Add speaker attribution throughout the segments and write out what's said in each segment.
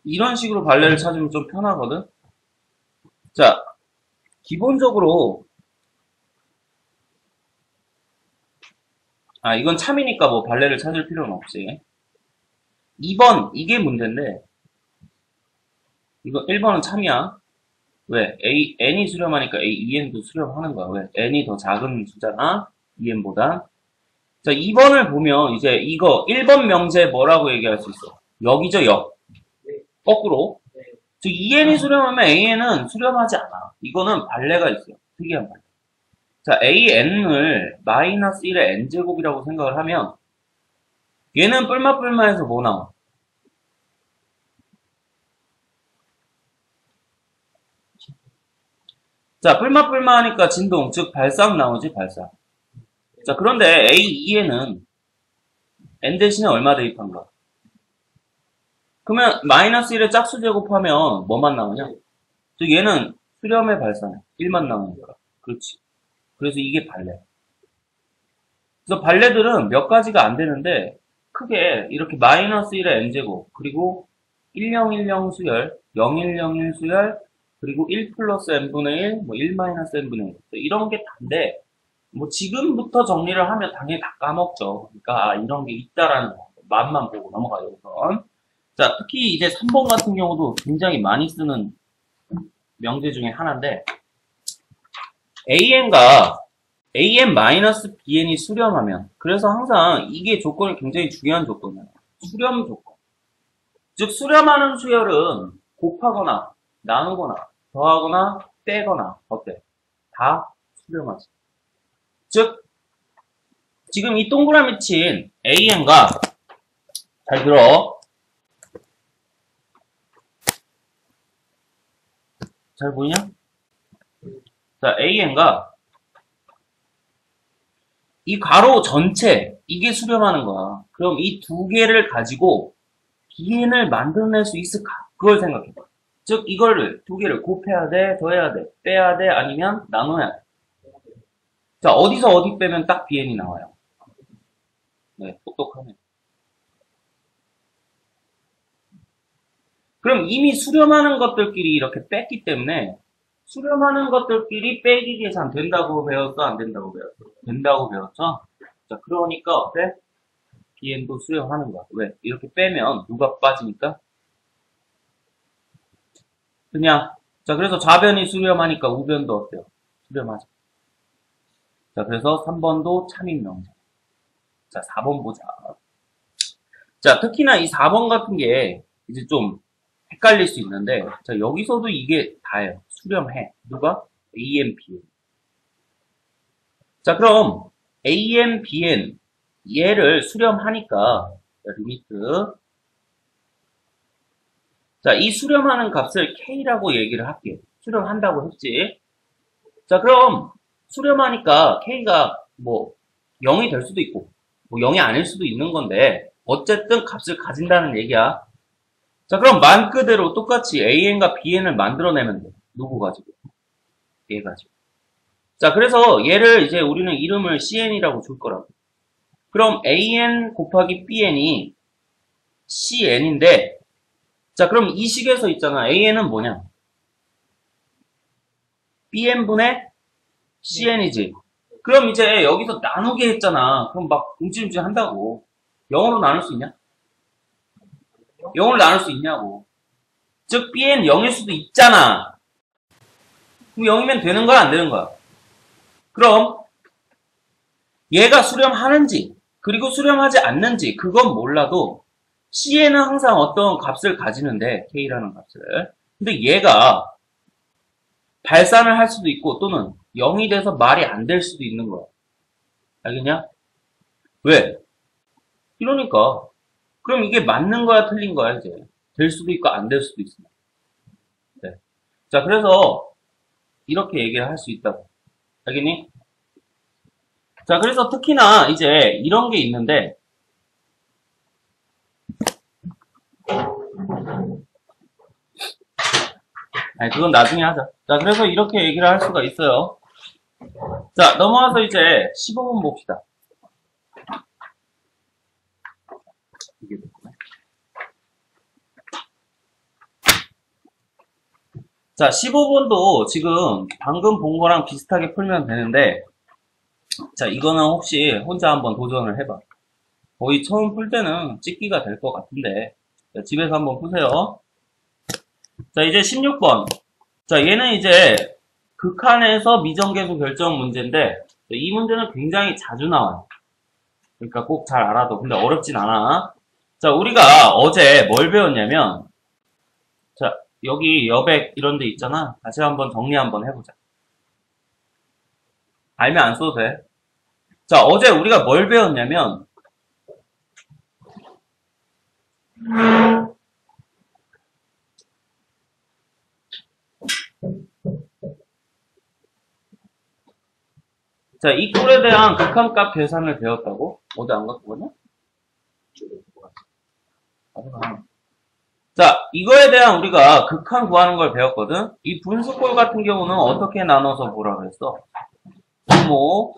Speaker 1: 이런 식으로 발레를 찾으면 좀 편하거든? 자, 기본적으로, 이건 참이니까 뭐 발레를 찾을 필요는 없지. 2번, 이게 문제인데, 이거 1번은 참이야. 왜? n이 수렴하니까 n도 수렴하는 거야. 왜? n이 더 작은 숫자나, en보다. 자, 2번을 보면, 이제 이거 1번 명제 뭐라고 얘기할 수 있어? 역이죠, 역. 거꾸로. 즉, en이 수렴하면 an은 수렴하지 않아. 이거는 발레가 있어요. 특이한 발레. 자, an을 마이너스 1의 n제곱이라고 생각을 하면, 얘는 뿔마뿔마해서 뭐 나와? 자, 뿔마뿔마하니까 진동, 즉 발상 나오지, 발상. 자, 그런데 A2에는 n 대신에 얼마 대입한 거야? 그러면 마이너스 1의 짝수 제곱하면 뭐만 나오냐? 즉 얘는 수렴의 발상 1만 나오니까. 그렇지. 그래서 이게 발레. 그래서 발레들은 몇 가지가 안 되는데 크게 이렇게 마이너스 1의 n제곱 그리고 1010 수열, 0101 수열, 그리고 1 플러스 n분의 1, 뭐 1 마이너스 n분의 1 이런 게 다인데 뭐 지금부터 정리를 하면 당연히 다 까먹죠. 그러니까 이런 게 있다라는 거. 맛만 보고 넘어가요, 우선. 자, 특히 이제 3번 같은 경우도 굉장히 많이 쓰는 명제 중에 하나인데 an과 an-bn이 수렴하면 그래서 항상 이게 조건이 굉장히 중요한 조건이에요. 수렴 조건. 즉 수렴하는 수열은 곱하거나 나누거나 더하거나 빼거나 어때? 다 수렴하지. 즉 지금 이 동그라미 친 an과 잘 들어. 잘 보이냐? 자, an과 이 괄호 전체 이게 수렴하는 거야. 그럼 이 두 개를 가지고 bn을 만들어낼 수 있을까? 그걸 생각해봐. 즉 이거를 두 개를 곱해야 돼, 더해야 돼, 빼야 돼, 아니면 나눠야 돼. 자, 어디서 어디 빼면 딱 bn이 나와요. 네, 똑똑하네. 그럼 이미 수렴하는 것들끼리 이렇게 뺐기 때문에 수렴하는 것들끼리 빼기 계산 된다고 배웠어? 안 된다고 배웠어? 된다고 배웠죠? 자, 그러니까 어때? bn도 수렴하는 거야. 왜? 이렇게 빼면 누가 빠지니까? 그냥 자, 그래서 좌변이 수렴하니까 우변도 어때요? 수렴하죠. 자, 그래서 3번도 참인 명제. 자, 4번 보자. 자, 특히나 이 4번 같은 게 이제 좀 헷갈릴 수 있는데, 자, 여기서도 이게 다예요. 수렴해. 누가? AN, BN. 자, 그럼 AN, BN 얘를 수렴하니까 자, 리미트. 자, 이 수렴하는 값을 K라고 얘기를 할게요. 수렴한다고 했지. 자, 그럼 수렴하니까 K가 뭐 0이 될 수도 있고 뭐 0이 아닐 수도 있는 건데 어쨌든 값을 가진다는 얘기야. 자, 그럼 말 그대로 똑같이 AN과 BN을 만들어내면 돼. 누구 가지고? 얘 가지고. 자, 그래서 얘를 이제 우리는 이름을 CN이라고 줄 거라고. 그럼 AN 곱하기 BN이 CN인데, 자, 그럼 이 식에서 있잖아. AN은 뭐냐? BN분의 CN이지. 그럼 이제 여기서 나누게 했잖아. 그럼 막 움찔움찔 한다고. 0으로 나눌 수 있냐? 0으로 나눌 수 있냐고. 즉, BN 0일 수도 있잖아. 그럼 0이면 되는 거야, 안 되는 거야? 그럼 얘가 수렴하는지 그리고 수렴하지 않는지 그건 몰라도 C에는 항상 어떤 값을 가지는데 K라는 값을. 근데 얘가 발산을 할 수도 있고 또는 0이 돼서 말이 안 될 수도 있는 거야. 알겠냐? 왜? 이러니까 그럼 이게 맞는 거야 틀린 거야 이제. 될 수도 있고 안 될 수도 있어. 네. 자, 그래서 이렇게 얘기를 할 수 있다고. 알겠니? 자, 그래서 특히나 이제 이런 게 있는데 아니, 그건 나중에 하자. 자, 그래서 이렇게 얘기를 할 수가 있어요. 자, 넘어와서 이제 15번 봅시다. 이게 됐구나. 자, 15번도 지금 방금 본 거랑 비슷하게 풀면 되는데, 자, 이거는 혹시 혼자 한번 도전을 해봐. 거의 처음 풀 때는 찍기가 될 것 같은데, 자, 집에서 한번 푸세요. 자, 이제 16번. 자, 얘는 이제 극한에서 미정계수 결정 문제인데, 이 문제는 굉장히 자주 나와요. 그러니까 꼭 잘 알아도. 근데 어렵진 않아. 자, 우리가 어제 뭘 배웠냐면, 자, 여기 여백 이런 데 있잖아. 다시 한번 정리 한번 해보자. 알면 안 써도 돼. 자, 어제 우리가 뭘 배웠냐면, 자, 이 꼴에 대한 극한값 계산을 배웠다고? 어디 안 갖고 가냐? 자, 이거에 대한 우리가 극한 구하는 걸 배웠거든? 이 분수꼴 같은 경우는 어떻게 나눠서 보라 그랬어? 분모,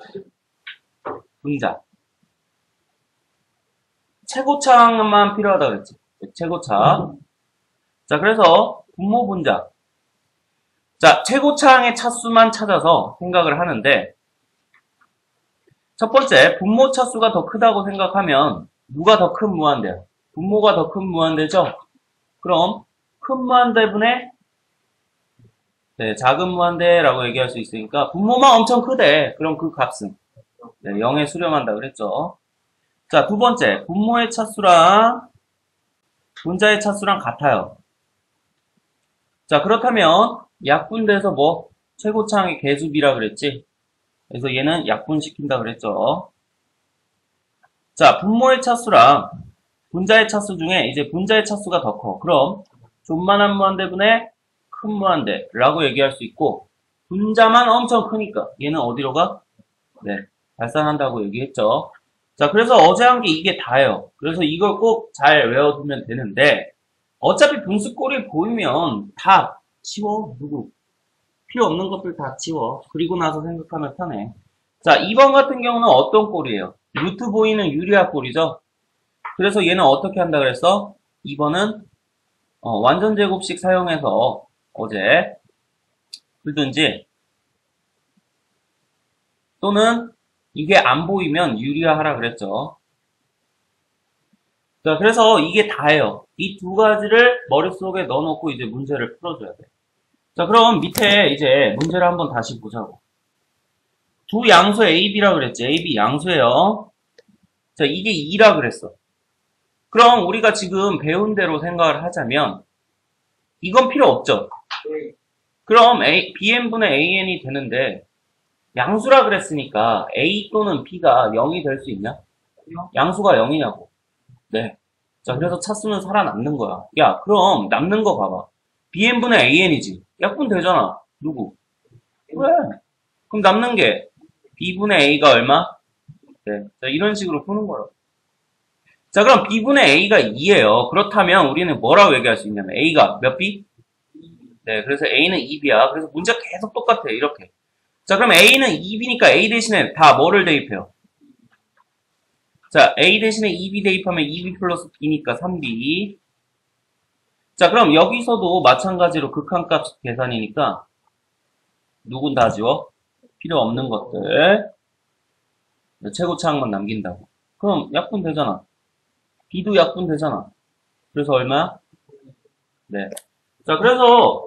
Speaker 1: 분자. 최고차만 필요하다 그랬지. 최고차. 자, 그래서 분모, 분자. 자, 최고차항의 차수만 찾아서 생각을 하는데, 첫 번째, 분모 차수가 더 크다고 생각하면 누가 더 큰 무한대야? 분모가 더 큰 무한대죠? 그럼 큰 무한대분의 작은 무한대라고 얘기할 수 있으니까 분모만 엄청 크대. 그럼 그 값은 0에 수렴한다 그랬죠. 자, 두 번째, 분모의 차수랑 분자의 차수랑 같아요. 자, 그렇다면 약분돼서 뭐 최고차항의 계수비라 그랬지? 그래서 얘는 약분시킨다 그랬죠. 자, 분모의 차수랑 분자의 차수 중에 이제 분자의 차수가 더 커. 그럼 존만한 무한대분의 큰 무한대라고 얘기할 수 있고, 분자만 엄청 크니까 얘는 어디로 가? 네, 발산한다고 얘기했죠. 자, 그래서 어제 한 게 이게 다예요. 그래서 이걸 꼭 잘 외워두면 되는데, 어차피 분수꼴이 보이면 다 치워. 누구? 필요 없는 것들 다 치워. 그리고 나서 생각하면 편해. 자, 2번 같은 경우는 어떤 꼴이에요? 루트 보이는 유리화 꼴이죠. 그래서 얘는 어떻게 한다 그랬어? 2번은 완전 제곱식 사용해서 어제 풀든지, 또는 이게 안 보이면 유리화 하라 그랬죠. 자, 그래서 이게 다예요. 이 두 가지를 머릿속에 넣어놓고 이제 문제를 풀어줘야 돼. 자, 그럼 밑에 이제 문제를 한번 다시 보자고. 두 양수 A, B라 그랬지. A, B 양수예요. 자, 이게 2라 그랬어. 그럼 우리가 지금 배운 대로 생각을 하자면 이건 필요 없죠. 그럼 BN분의 AN이 되는데 양수라 그랬으니까 A 또는 B가 0이 될 수 있냐? 양수가 0이냐고. 네. 자, 그래서 차수는 살아남는 거야. 야, 그럼 남는 거 봐봐. BN분의 AN이지. 약분 되잖아. 누구? 그래. 그럼 남는 게 B분의 A가 얼마? 네. 자, 이런 식으로 푸는 거야. 자, 그럼 B분의 A가 2예요. 그렇다면 우리는 뭐라고 얘기할 수 있냐면 A가 몇 B? 네, 그래서 A는 2B야. 그래서 문제가 계속 똑같아. 이렇게. 자, 그럼 A는 2B니까 A 대신에 다 뭐를 대입해요? 자, A 대신에 2B 대입하면 2B 플러스 B니까 3B. 자, 그럼 여기서도 마찬가지로 극한값 계산이니까 누군 다 지워? 필요 없는 것들. 최고차항만 남긴다고. 그럼 약분 되잖아. B도 약분 되잖아. 그래서 얼마야? 네. 자, 그래서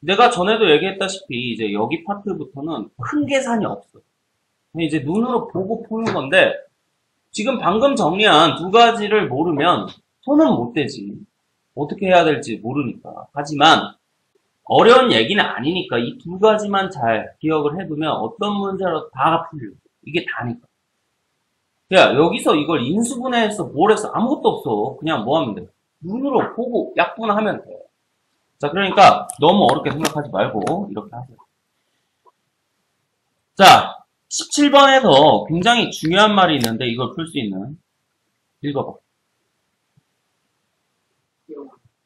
Speaker 1: 내가 전에도 얘기했다시피 이제 여기 파트부터는 큰 계산이 없어. 이제 눈으로 보고 푸는 건데, 지금 방금 정리한 두 가지를 모르면 손은 못 대지. 어떻게 해야 될지 모르니까. 하지만 어려운 얘기는 아니니까 이 두 가지만 잘 기억을 해두면 어떤 문제라도 다 풀려. 이게 다니까. 야, 여기서 이걸 인수분해해서 뭘 했어? 아무것도 없어. 그냥 뭐 하면 돼? 눈으로 보고 약분하면 돼. 자, 그러니까 너무 어렵게 생각하지 말고 이렇게 하세요. 자, 17번에서 굉장히 중요한 말이 있는데 이걸 풀 수 있는. 읽어봐.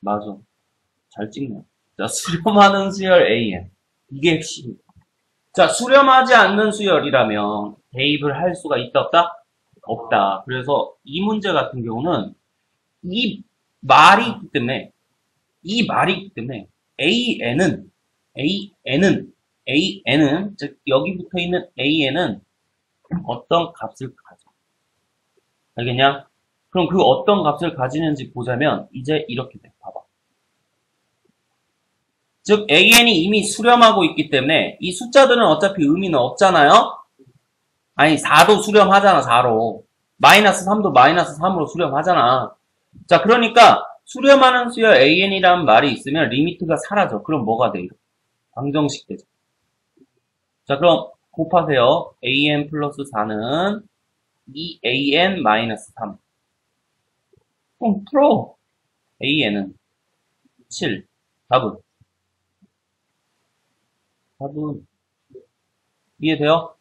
Speaker 1: 맞아. 잘 찍네. 자, 수렴하는 수열 AN. 이게 핵심. 자, 수렴하지 않는 수열이라면 대입을 할 수가 있다 없다? 없다. 그래서 이 문제 같은 경우는 이 말이 있기 때문에 AN은, 즉, 여기 붙어 있는 AN은 어떤 값을 가져. 알겠냐? 그럼 그 어떤 값을 가지는지 보자면, 이제 이렇게 돼. 봐봐. 즉, AN이 이미 수렴하고 있기 때문에, 이 숫자들은 어차피 의미는 없잖아요? 아니, 4도 수렴하잖아, 4로. 마이너스 3도 마이너스 3으로 수렴하잖아. 자, 그러니까, 수렴하는 수열 AN이라는 말이 있으면 리미트가 사라져. 그럼 뭐가 돼? 방정식 되죠. 자, 그럼 곱하세요. AN 플러스 4는 2AN 마이너스 3. 그럼 풀어. AN은 7. 답은 이해돼요?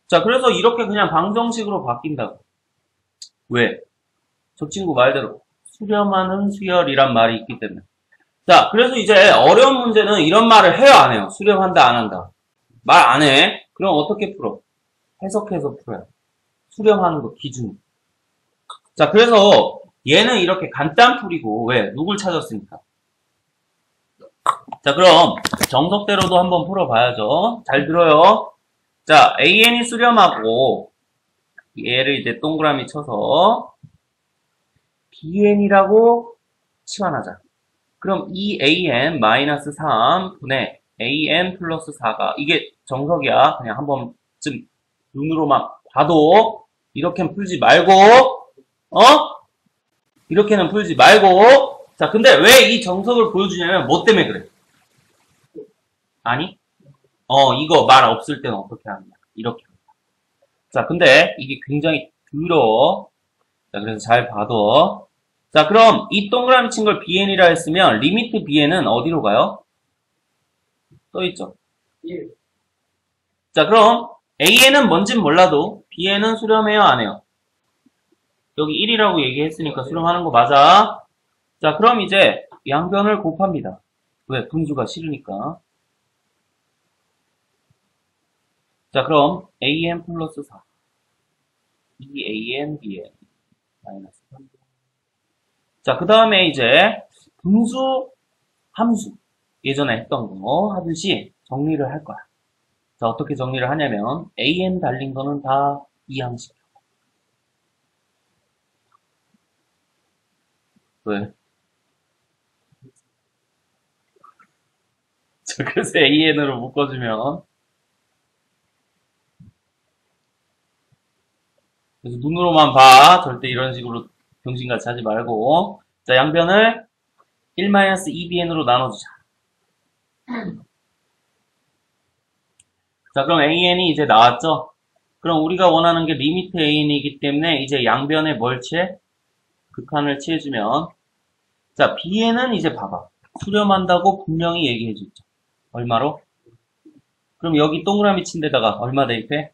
Speaker 1: 자, 그래서 이렇게 그냥 방정식으로 바뀐다고. 왜? 저 친구 말대로 수렴하는 수열이란 말이 있기 때문에. 자, 그래서 이제 어려운 문제는 이런 말을 해요, 안 해요? 수렴한다, 안 한다? 말 안 해? 그럼 어떻게 풀어? 해석해서 풀어요. 수렴하는 거 기준. 자, 그래서 얘는 이렇게 간단풀이고, 왜? 누굴 찾았으니까. 자, 그럼 정석대로도 한번 풀어봐야죠. 잘 들어요. 자, AN이 수렴하고 얘를 이제 동그라미 쳐서 BN이라고 치환하자. 그럼 2AN-3 분의 AN 플러스 4가 이게 정석이야. 그냥 한 번쯤 눈으로만 봐도 이렇게는 풀지 말고 이렇게는 풀지 말고. 자, 근데 왜 이 정석을 보여주냐면 뭐 때문에 그래? 아니? 이거 말 없을 때는 어떻게 하느냐. 이렇게. 자, 근데 이게 굉장히 더러워. 자, 그래서 잘 봐도. 자, 그럼 이 동그라미 친 걸 BN이라 했으면 리미트 BN은 어디로 가요? 써있죠. 1. 자, 그럼 AN은 뭔진 몰라도 BN은 수렴해요, 안 해요? 여기 1이라고 얘기했으니까 수렴하는 거 맞아. 자, 그럼 이제 양변을 곱합니다. 왜? 분수가 싫으니까. 자, 그럼 AN 플러스 4 2AN BN 마이너스 3. 자, 그 다음에 이제 분수, 함수 예전에 했던 거 하듯이 정리를 할 거야. 자, 어떻게 정리를 하냐면 AN 달린 거는 다 이항식. 왜? 자, 그래서 AN으로 묶어주면 그래서 눈으로만 봐. 절대 이런 식으로 병신같이 하지 말고. 자, 양변을 1-2bn으로 나눠주자. 자, 그럼 AN이 이제 나왔죠? 그럼 우리가 원하는 게 리미트 AN이기 때문에 이제 양변에 뭘 취해? 극한을 취해주면. 자, BN은 이제 봐봐. 수렴한다고 분명히 얘기해줬죠. 얼마로? 그럼 여기 동그라미 친 데다가 얼마 대입해?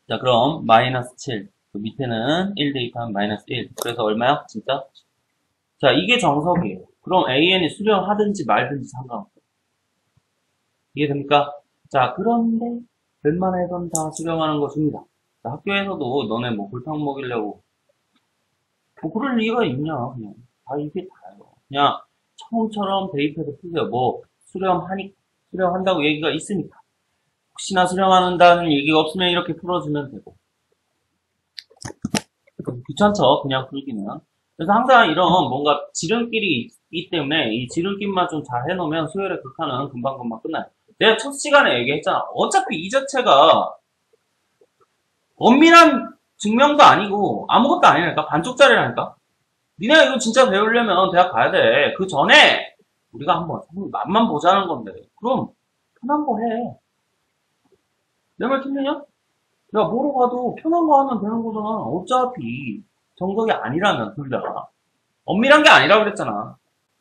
Speaker 1: 자, 그럼 마이너스 7. 그 밑에는 1 대입하면 마이너스 1. 그래서 얼마야? 진짜? 자, 이게 정석이에요. 그럼 AN이 수렴하든지 말든지 상관없어. 이해됩니까? 자, 그런데 웬만해선 다 수렴하는 거 줍니다. 자, 학교에서도 너네 뭐 골탕 먹이려고 뭐 그럴 이유가 있냐? 그냥 다 이게 다예요. 그냥 처음처럼 대입해서 푸세요. 뭐 수렴한다고 얘기가 있으니까. 혹시나 수렴한다는 얘기가 없으면 이렇게 풀어주면 되고. 귀찮죠? 그냥 풀기는. 그래서 항상 이런 뭔가 지름길이 있기 때문에 이 지름길만 좀 잘 해놓으면 수열의 극한은 금방금방 끝나요. 내가 첫 시간에 얘기했잖아. 어차피 이 자체가 엄밀한 증명도 아니고 아무것도 아니라니까. 반쪽짜리라니까. 니네가 이거 진짜 배우려면 대학 가야 돼. 그 전에 우리가 한번 맛만 보자는 건데. 그럼 편한 거 해. 내 말 틀리냐? 야, 뭐로 가도 편한 거 하면 되는 거잖아. 어차피 정석이 아니라면 둘 다. 엄밀한 게 아니라 그랬잖아.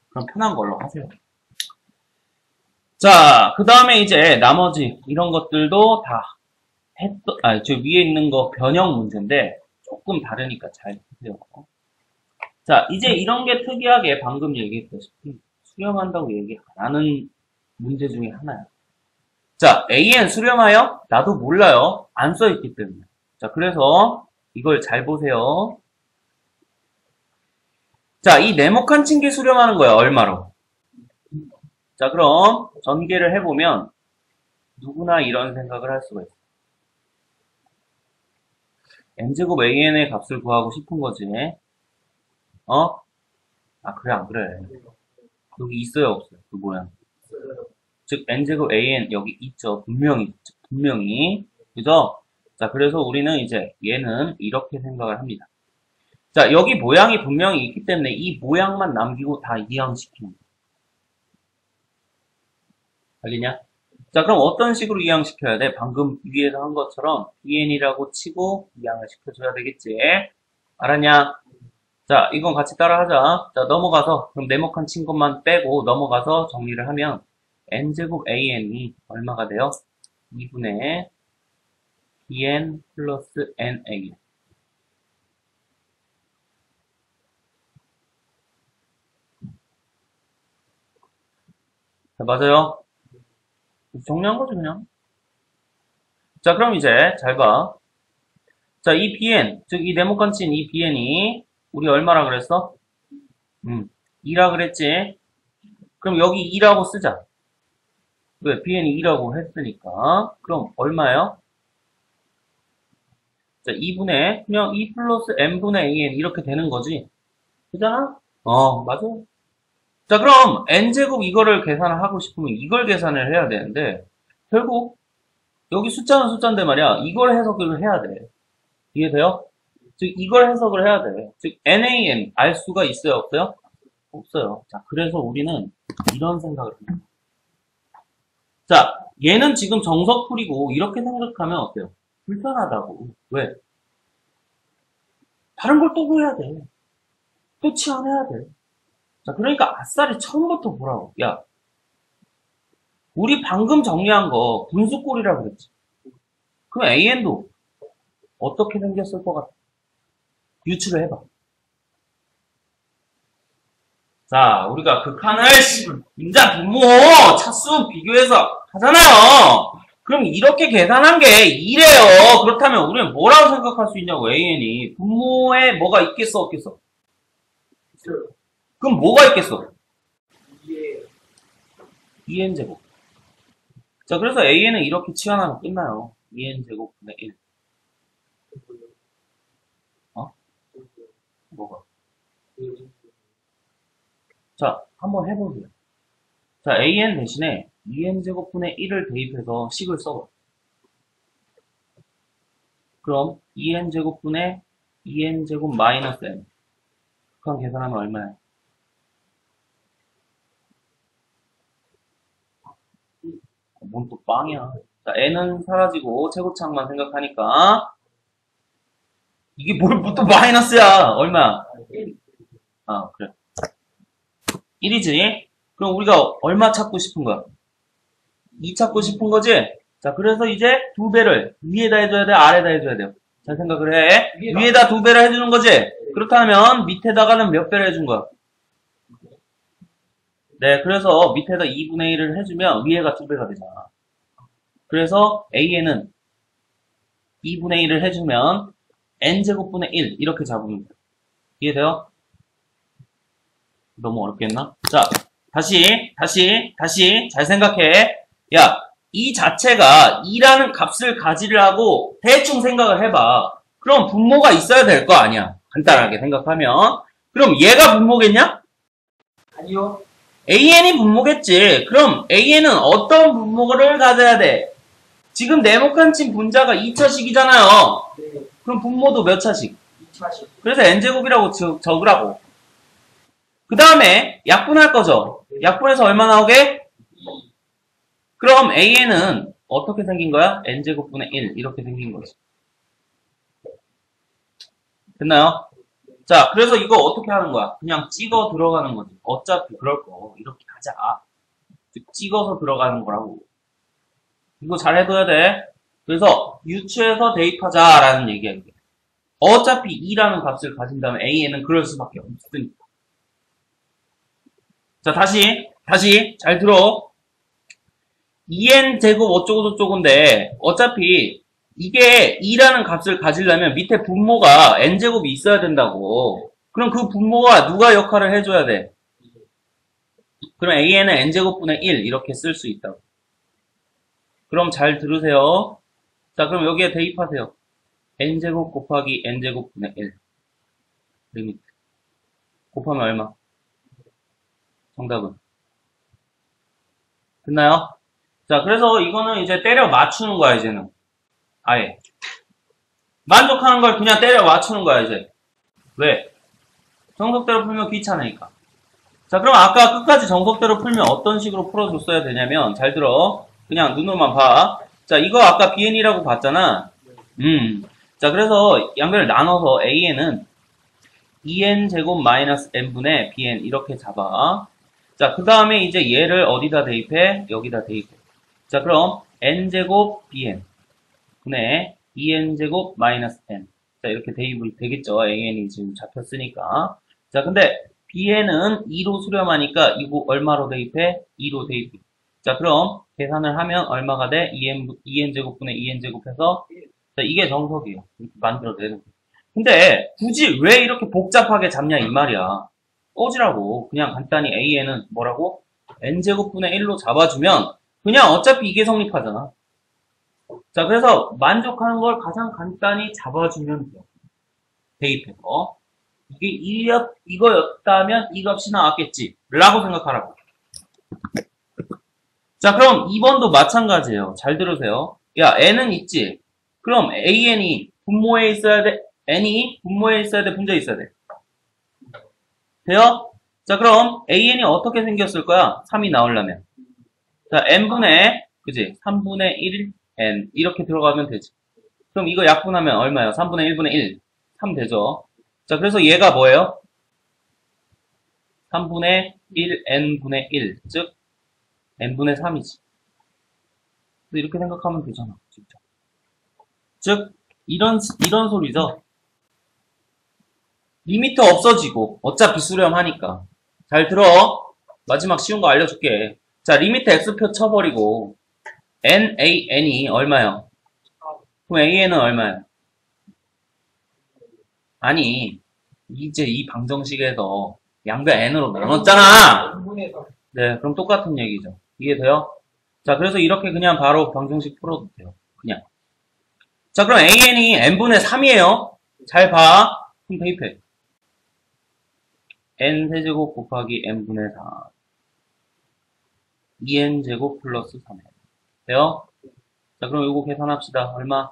Speaker 1: 그럼 편한 걸로 하세요. 자, 그 다음에 이제 나머지 이런 것들도 다 저 위에 있는 거 변형 문제인데 조금 다르니까 잘 보세요. 자, 이제 이런 게 특이하게 방금 얘기했다시피 수렴한다고 얘기 안 하는 문제 중에 하나야. 자, AN 수렴하여? 나도 몰라요. 안 써있기 때문에. 자, 그래서 이걸 잘 보세요. 자, 이 네모칸 친 게 수렴하는 거야. 얼마로? 자, 그럼 전개를 해보면 누구나 이런 생각을 할 수가 있어. n제곱 an의 값을 구하고 싶은 거지. 어? 아, 그래, 안 그래. 여기 있어요, 없어요? 그 모양. 즉, n제곱 an 여기 있죠. 분명히 있죠. 분명히. 그죠? 자, 그래서 우리는 이제 얘는 이렇게 생각을 합니다. 자, 여기 모양이 분명히 있기 때문에 이 모양만 남기고 다 이항시키는 거야. 알겠냐? 자, 그럼 어떤 식으로 이항시켜야 돼? 방금 위에서 한 것처럼 bn이라고 치고 이항을 시켜줘야 되겠지? 알았냐? 자, 이건 같이 따라하자. 자, 넘어가서 그럼 네모칸 친 것만 빼고 넘어가서 정리를 하면 n제곱 an이 얼마가 돼요? 2분의 bn 플러스 na. 자, 맞아요? 정리한 거죠, 그냥. 자, 그럼 이제 잘 봐. 자, 이 bn, 즉 이 네모칸 친 이 bn이 우리 얼마라 그랬어? 2라 그랬지? 그럼 여기 2라고 쓰자. 왜? bn이 2라고 했으니까. 그럼 얼마예요? 자, 2분의 그냥 2 플러스 n분의 an 이렇게 되는 거지. 그잖아? 맞아. 자, 그럼 n제곱 이거를 계산을 하고 싶으면 이걸 계산을 해야 되는데 결국 여기 숫자는 숫자인데 말이야. 이걸 해석을 해야 돼. 이해돼요? 즉 이걸 해석을 해야 돼. 즉 nan 알 수가 있어요, 없어요? 없어요. 자, 그래서 우리는 이런 생각을 합니다. 자, 얘는 지금 정석풀이고 이렇게 생각하면 어때요? 불편하다고. 왜? 다른 걸 또 구해야 돼. 또 치환해야 돼. 자, 그러니까 아싸리 처음부터 보라고. 야, 우리 방금 정리한 거 분수꼴이라고 그랬지. 그럼 an도 어떻게 생겼을 것 같아? 유추를 해봐. 자, 우리가 극한을 인자 분모 차수 비교해서 하잖아요. 그럼 이렇게 계산한 게 2래요. 그렇다면 우리는 뭐라고 생각할 수 있냐고, an이. 분모에 뭐가 있겠어, 없겠어? 그럼 뭐가 있겠어? 2n제곱. 자, 그래서 an은 이렇게 치환하면 끝나요. 2n제곱분의 1. 뭐가? 자, 한번 해보세요. 자, an 대신에 2n제곱분의 1을 대입해서 식을 써봐. 그럼 2n제곱분의 2n제곱 마이너스 n. 그럼 계산하면 얼마야? 뭔 또 빵이야. 자, n은 사라지고 최고창만 생각하니까 이게 뭘 또 마이너스야. 얼마? 아, 그래. 1이지? 그럼 우리가 얼마 찾고 싶은 거야? 2 찾고 싶은 거지? 자, 그래서 이제 2배를 위에다 해줘야 돼? 아래다 해줘야 돼요? 잘 생각을 해. 위에다 2배를 해주는 거지? 그렇다면 밑에다가는 몇 배를 해준 거야? 네, 그래서 밑에다 2분의 1을 해주면 위에가 2배가 되잖아. 그래서 an은 2분의 1을 해주면 n제곱분의 1 이렇게 잡으면 돼요. 이해돼요? 너무 어렵겠나? 자, 다시 잘 생각해. 야, 이 자체가 2라는 값을 가지려고 대충 생각을 해봐. 그럼 분모가 있어야 될 거 아니야. 간단하게 생각하면. 그럼 얘가 분모겠냐?
Speaker 2: 아니요.
Speaker 1: an이 분모겠지. 그럼 an은 어떤 분모를 가져야 돼? 지금 네모칸 친 분자가 2차식이잖아요.
Speaker 2: 네.
Speaker 1: 그럼 분모도 몇 차식?
Speaker 2: 2차식.
Speaker 1: 그래서 n제곱이라고 적으라고. 그 다음에 약분할 거죠. 약분해서 얼마 나오게?
Speaker 2: 2.
Speaker 1: 그럼 an은 어떻게 생긴 거야? n제곱분의 1 이렇게 생긴 거지. 됐나요? 자, 그래서 이거 어떻게 하는 거야? 그냥 찍어 들어가는 거지. 어차피 그럴 거 이렇게 하자. 즉 찍어서 들어가는 거라고. 이거 잘 해둬야 돼. 그래서 유추해서 대입하자라는 얘기야 이게. 어차피 2라는 값을 가진다면 an은 그럴 수밖에 없으니까. 자, 다시 잘 들어. 2n 제곱 어쩌고저쩌고인데 어차피 이게 2라는 값을 가지려면 밑에 분모가 n제곱이 있어야 된다고. 그럼 그 분모가 누가 역할을 해줘야 돼? 그럼 an은 n제곱분의 1 이렇게 쓸 수 있다고. 그럼 잘 들으세요. 자, 그럼 여기에 대입하세요. n제곱 곱하기 n제곱분의 1 리미트 곱하면 얼마? 정답은 됐나요? 자, 그래서 이거는 이제 때려 맞추는 거야, 이제는. 아예. 만족하는 걸 그냥 때려 맞추는 거야, 이제. 왜? 정석대로 풀면 귀찮으니까. 자, 그럼 아까 끝까지 정석대로 풀면 어떤 식으로 풀어줬어야 되냐면, 잘 들어. 그냥 눈으로만 봐. 자, 이거 아까 bn이라고 봤잖아. 자, 그래서 양변을 나눠서 an은 2n제곱 마이너스 n분의 bn 이렇게 잡아. 자, 그 다음에 이제 얘를 어디다 대입해? 여기다 대입해. 자, 그럼 n제곱 bn 분의 2n제곱 마이너스 n. 자, 이렇게 대입이 되겠죠. an이 지금 잡혔으니까. 자, 근데 bn은 2로 수렴하니까 이거 얼마로 대입해? 2로 대입해. 자, 그럼 계산을 하면 얼마가 돼? 2n제곱분의 2n제곱 해서 자, 이게 정석이에요. 이렇게 만들어내는 거예요. 근데 굳이 왜 이렇게 복잡하게 잡냐 이 말이야. 꺼지라고. 그냥 간단히 an은 뭐라고? n제곱분의 1로 잡아주면 그냥 어차피 이게 성립하잖아. 자, 그래서 만족하는 걸 가장 간단히 잡아주면 돼요. 대입해서. 이게 이거였다면 이 값이 나왔겠지. 라고 생각하라고. 자, 그럼 2번도 마찬가지예요. 잘 들으세요. 야, n은 있지. 그럼 an이 분모에 있어야 돼? n이 분모에 있어야 돼? 분자에 있어야 돼? 돼요? 자, 그럼 an이 어떻게 생겼을 거야? 3이 나오려면. 자, n분의, 그지? 3분의 1 n. 이렇게 들어가면 되지. 그럼 이거 약분하면 얼마예요? 3분의 1분의 1. 3 되죠? 자, 그래서 얘가 뭐예요? 3분의 1 n분의 1. 즉, n분의 3이지. 이렇게 생각하면 되잖아. 진짜. 즉, 이런 소리죠. 리미트 없어지고, 어차피 수렴하니까. 잘 들어. 마지막 쉬운 거 알려줄게. 자, 리미트 x표 쳐버리고, nan이 얼마요? 그럼 an은 얼마요? 아니, 이제 이 방정식에서 양변 n으로 나눴잖아! 네, 그럼 똑같은 얘기죠. 이해돼요? 자, 그래서 이렇게 그냥 바로 방정식 풀어도 돼요. 그냥. 자, 그럼 an이 n분의 3이에요. 잘 봐. 그럼 대입해. n 세제곱 곱하기 n분의 4. 2n제곱 플러스 3. 돼요? 자, 그럼 요거 계산합시다. 얼마?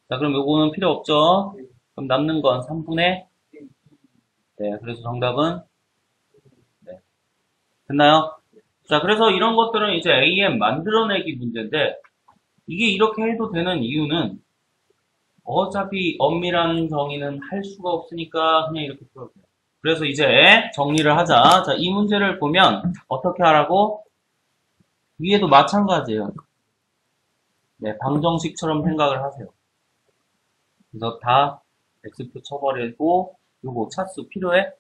Speaker 1: 자, 그럼 요거는 필요 없죠? 그럼 남는 건 3분의 네, 그래서 정답은 네. 됐나요? 자, 그래서 이런 것들은 이제 AM 만들어내기 문제인데 이게 이렇게 해도 되는 이유는 어차피 엄밀한 정의는 할 수가 없으니까 그냥 이렇게 풀어도 돼요. 그래서 이제 정리를 하자. 자, 이 문제를 보면 어떻게 하라고? 위에도 마찬가지예요. 네, 방정식처럼 생각을 하세요. 그래서 다 x표 쳐버리고 요거 차수 필요해?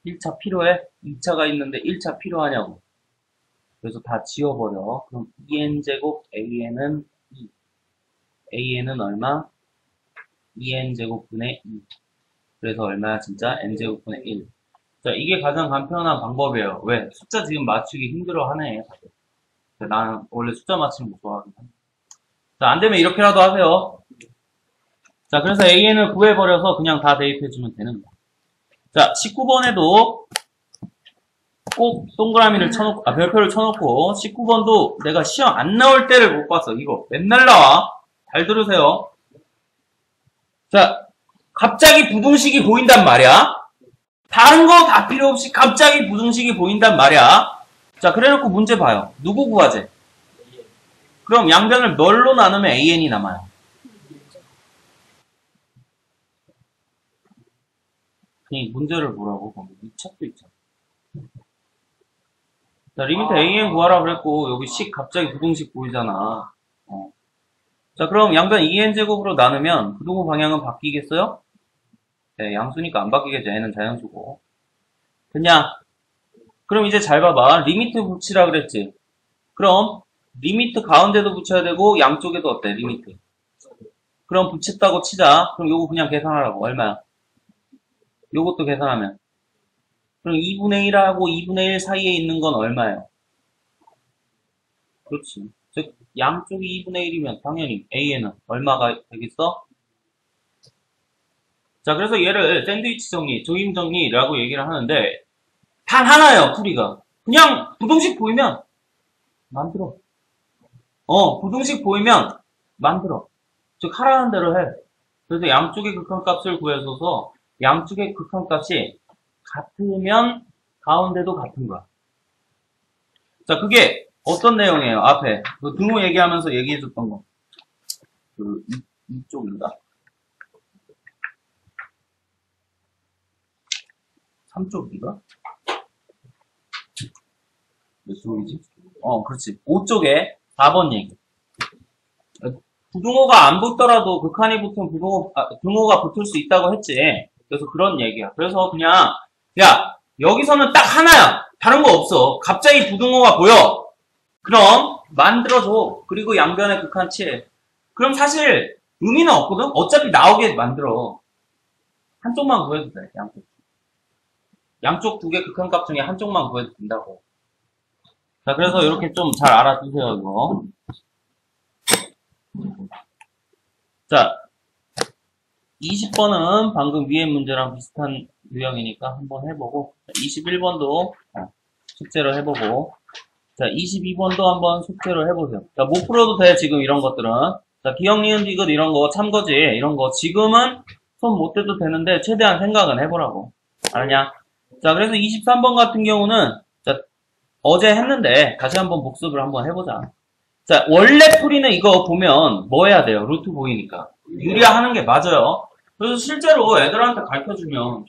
Speaker 1: 1차 필요해? 2차가 있는데 1차 필요하냐고. 그래서 다 지워버려. 그럼 2n제곱 an은 2. an은 얼마? 2n제곱분의 2. 그래서 얼마야 진짜? n제곱분의 1. 자, 이게 가장 간편한 방법이에요. 왜? 숫자 지금 맞추기 힘들어 하네. 나는 원래 숫자 맞추는 거 좋아하긴 한데. 자, 안되면 이렇게라도 하세요. 자, 그래서 an을 구해버려서 그냥 다 대입해주면 되는 거야. 자, 19번에도 꼭 동그라미를 쳐놓고, 별표를 쳐놓고, 19번도 내가 시험 안 나올 때를 못 봤어. 이거 맨날 나와. 잘 들으세요. 자, 갑자기 부등식이 보인단 말이야. 다른 거 다 필요 없이 갑자기 부등식이 보인단 말이야. 자, 그래놓고 문제 봐요. 누구 구하재? 그럼 양변을 뭘로 나누면 an이 남아요? 그냥 문제를 보라고. 이 책도 있잖아. 자, 리미트 an 구하라 그랬고, 여기 식 갑자기 부등식 보이잖아. 자, 그럼 양변 2n제곱으로 나누면 부등호 방향은 바뀌겠어요? 네, 양수니까 안 바뀌겠죠. n은 자연수고. 됐냐? 그럼 이제 잘 봐봐. 리미트 붙이라 그랬지? 그럼 리미트 가운데도 붙여야 되고 양쪽에도 어때? 리미트. 그럼 붙였다고 치자. 그럼 요거 그냥 계산하라고. 얼마야? 요것도 계산하면 그럼 2분의 1하고 2분의 1 사이에 있는 건 얼마예요? 그렇지. 즉, 양쪽이 2분의 1이면 당연히 A에는 얼마가 되겠어? 자, 그래서 얘를 샌드위치 정리, 조임 정리라고 얘기를 하는데, 단 하나예요, 풀이가. 그냥 부동식 보이면 만들어. 부동식 보이면 만들어. 즉, 하라는 대로 해. 그래서 양쪽의 극한값을 구해줘서 양쪽의 극한값이 같으면 가운데도 같은 거야. 자, 그게 어떤 내용이에요? 앞에 그 등호 얘기하면서 얘기해줬던 거. 이쪽인가? 3쪽인가? 몇 쪽이지? 그렇지. 5쪽에 4번 얘기. 부등호가 안 붙더라도 극한이 붙으면 등호가 붙을 수 있다고 했지. 그래서 그런 얘기야. 그래서 그냥, 야, 여기서는 딱 하나야. 다른 거 없어. 갑자기 부등호가 보여. 그럼 만들어줘. 그리고 양변의 극한치. 그럼 사실 의미는 없거든? 어차피 나오게 만들어. 한쪽만 구해도 돼. 양쪽 두 개 극한값 중에 한쪽만 구해도 된다고. 자, 그래서 이렇게 좀 잘 알아두세요, 이거. 자, 20번은 방금 위의 문제랑 비슷한 유형이니까 한번 해보고, 21번도 숙제로 해보고, 자, 22번도 한번 숙제로 해보세요. 자, 못 풀어도 돼, 지금 이런 것들은. 자, 기억, 니은, 디귿 이런 거, 참거지, 이런 거. 지금은 손 못 대도 되는데, 최대한 생각은 해보라고. 알았냐? 자, 그래서 23번 같은 경우는, 자, 어제 했는데, 다시 한번 복습을 한번 해보자. 자, 원래 풀이는 이거 보면 뭐 해야 돼요? 루트 보이니까. 유리화 하는 게 맞아요. 그래서 실제로 애들한테 가르쳐주면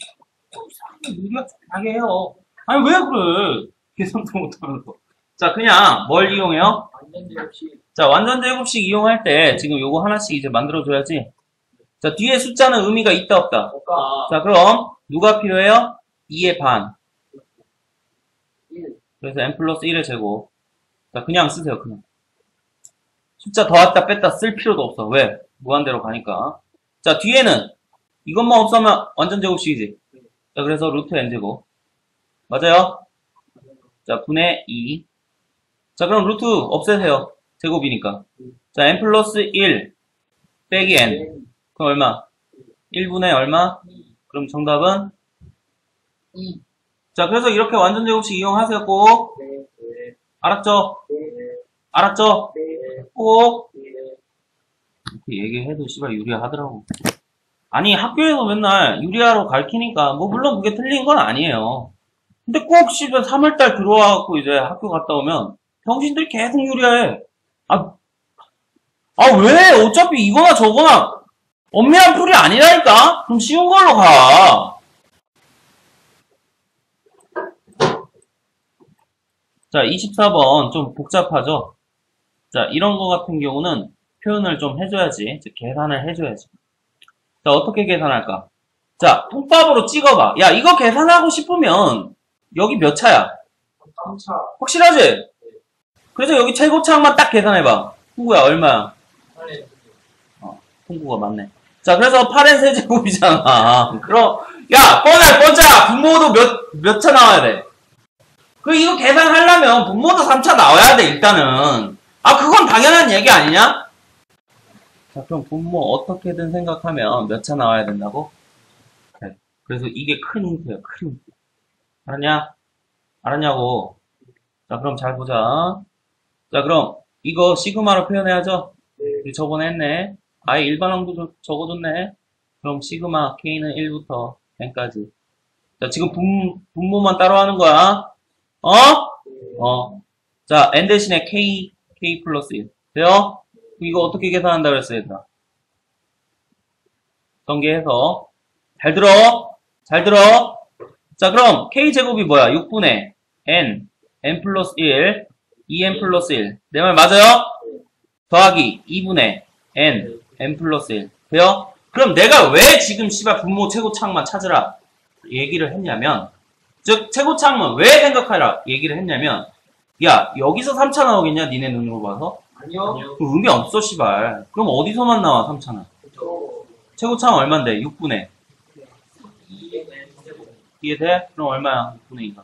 Speaker 1: 유리화 잘하게 해요. 아니 왜 그래? 계산도 못하면서. 자, 그냥 뭘 이용해요? 자, 완전 제곱식 이용할 때 지금 요거 하나씩 이제 만들어줘야지. 자, 뒤에 숫자는 의미가 있다 없다? 자, 그럼 누가 필요해요? 2의 반. 그래서 n 플러스 1의 제곱. 자, 그냥 쓰세요, 그냥. 숫자 더했다 뺐다 쓸 필요도 없어. 왜? 무한대로 가니까. 자, 뒤에는 이것만 없으면 완전 제곱식이지. 자, 그래서 루트 n제곱. 맞아요? 자, 분의 2. 자, 그럼 루트 없애세요. 제곱이니까. 자, n 플러스 1 빼기 n. 그럼 얼마? 1분의 얼마? 그럼 정답은? 2. 자, 그래서 이렇게 완전 제곱식 이용하세요, 꼭. 알았죠? 알았죠? 꼭. 이렇게 얘기해도 씨발 유리화 하더라고. 아니, 학교에서 맨날 유리화로 가르치니까, 뭐, 물론 그게 틀린 건 아니에요. 근데 꼭 씨발 3월달 들어와갖고 이제 학교 갔다 오면, 병신들이 계속 유리화해. 왜? 어차피 이거나 저거나, 엄밀한 풀이 아니라니까? 그럼 쉬운 걸로 가. 자, 24번 좀 복잡하죠? 자, 이런 거 같은 경우는 표현을 좀 해줘야지. 즉, 계산을 해줘야지. 자, 어떻게 계산할까? 자, 통밥으로 찍어봐. 야, 이거 계산하고 싶으면 여기 몇 차야?
Speaker 2: 3차.
Speaker 1: 확실하지? 그래서 여기 최고차항만 딱 계산해봐. 풍구야, 얼마야?
Speaker 2: 8에
Speaker 1: 풍구가 맞네. 자, 그래서 8의 세제곱이잖아. 그럼, 야, 뻔짜! 분모도 몇 차 나와야 돼? 이거 계산하려면 분모도 3차 나와야 돼, 일단은. 그건 당연한 얘기 아니냐? 자, 그럼 분모 어떻게든 생각하면 몇 차 나와야 된다고? 네. 그래서 이게 큰 힌트예요, 큰 힌트. 알았냐? 알았냐고. 자, 그럼 잘 보자. 자, 그럼 이거 시그마로 표현해야죠?
Speaker 2: 네.
Speaker 1: 저번에 했네. 아예 일반항도 적어줬네. 그럼 시그마 K는 1부터 n까지. 자, 지금 분모만 따로 하는 거야. 자, n 대신에 K 플러스 1. 돼요? 이거 어떻게 계산한다 그랬어, 얘들아? 전개해서. 잘 들어. 자, 그럼 K제곱이 뭐야? 6분의 n 플러스 1, 2n 플러스 1. 내 말 맞아요? 더하기 2분의 n 플러스 1. 돼요? 그럼 내가 왜 지금 씨발 분모 최고차항만 찾으라 얘기를 했냐면, 즉 최고차항만 왜 생각하라 얘기를 했냐면, 야, 여기서 3차 나오겠냐? 니네 눈으로 봐서?
Speaker 2: 아니요.
Speaker 1: 의미 없어, 씨발. 그럼 어디서만 나와, 3차는? 최고차항 얼만데? 6분의
Speaker 2: 2의 n제곱.
Speaker 1: 이해돼? 그럼 얼마야? 6분의 2가.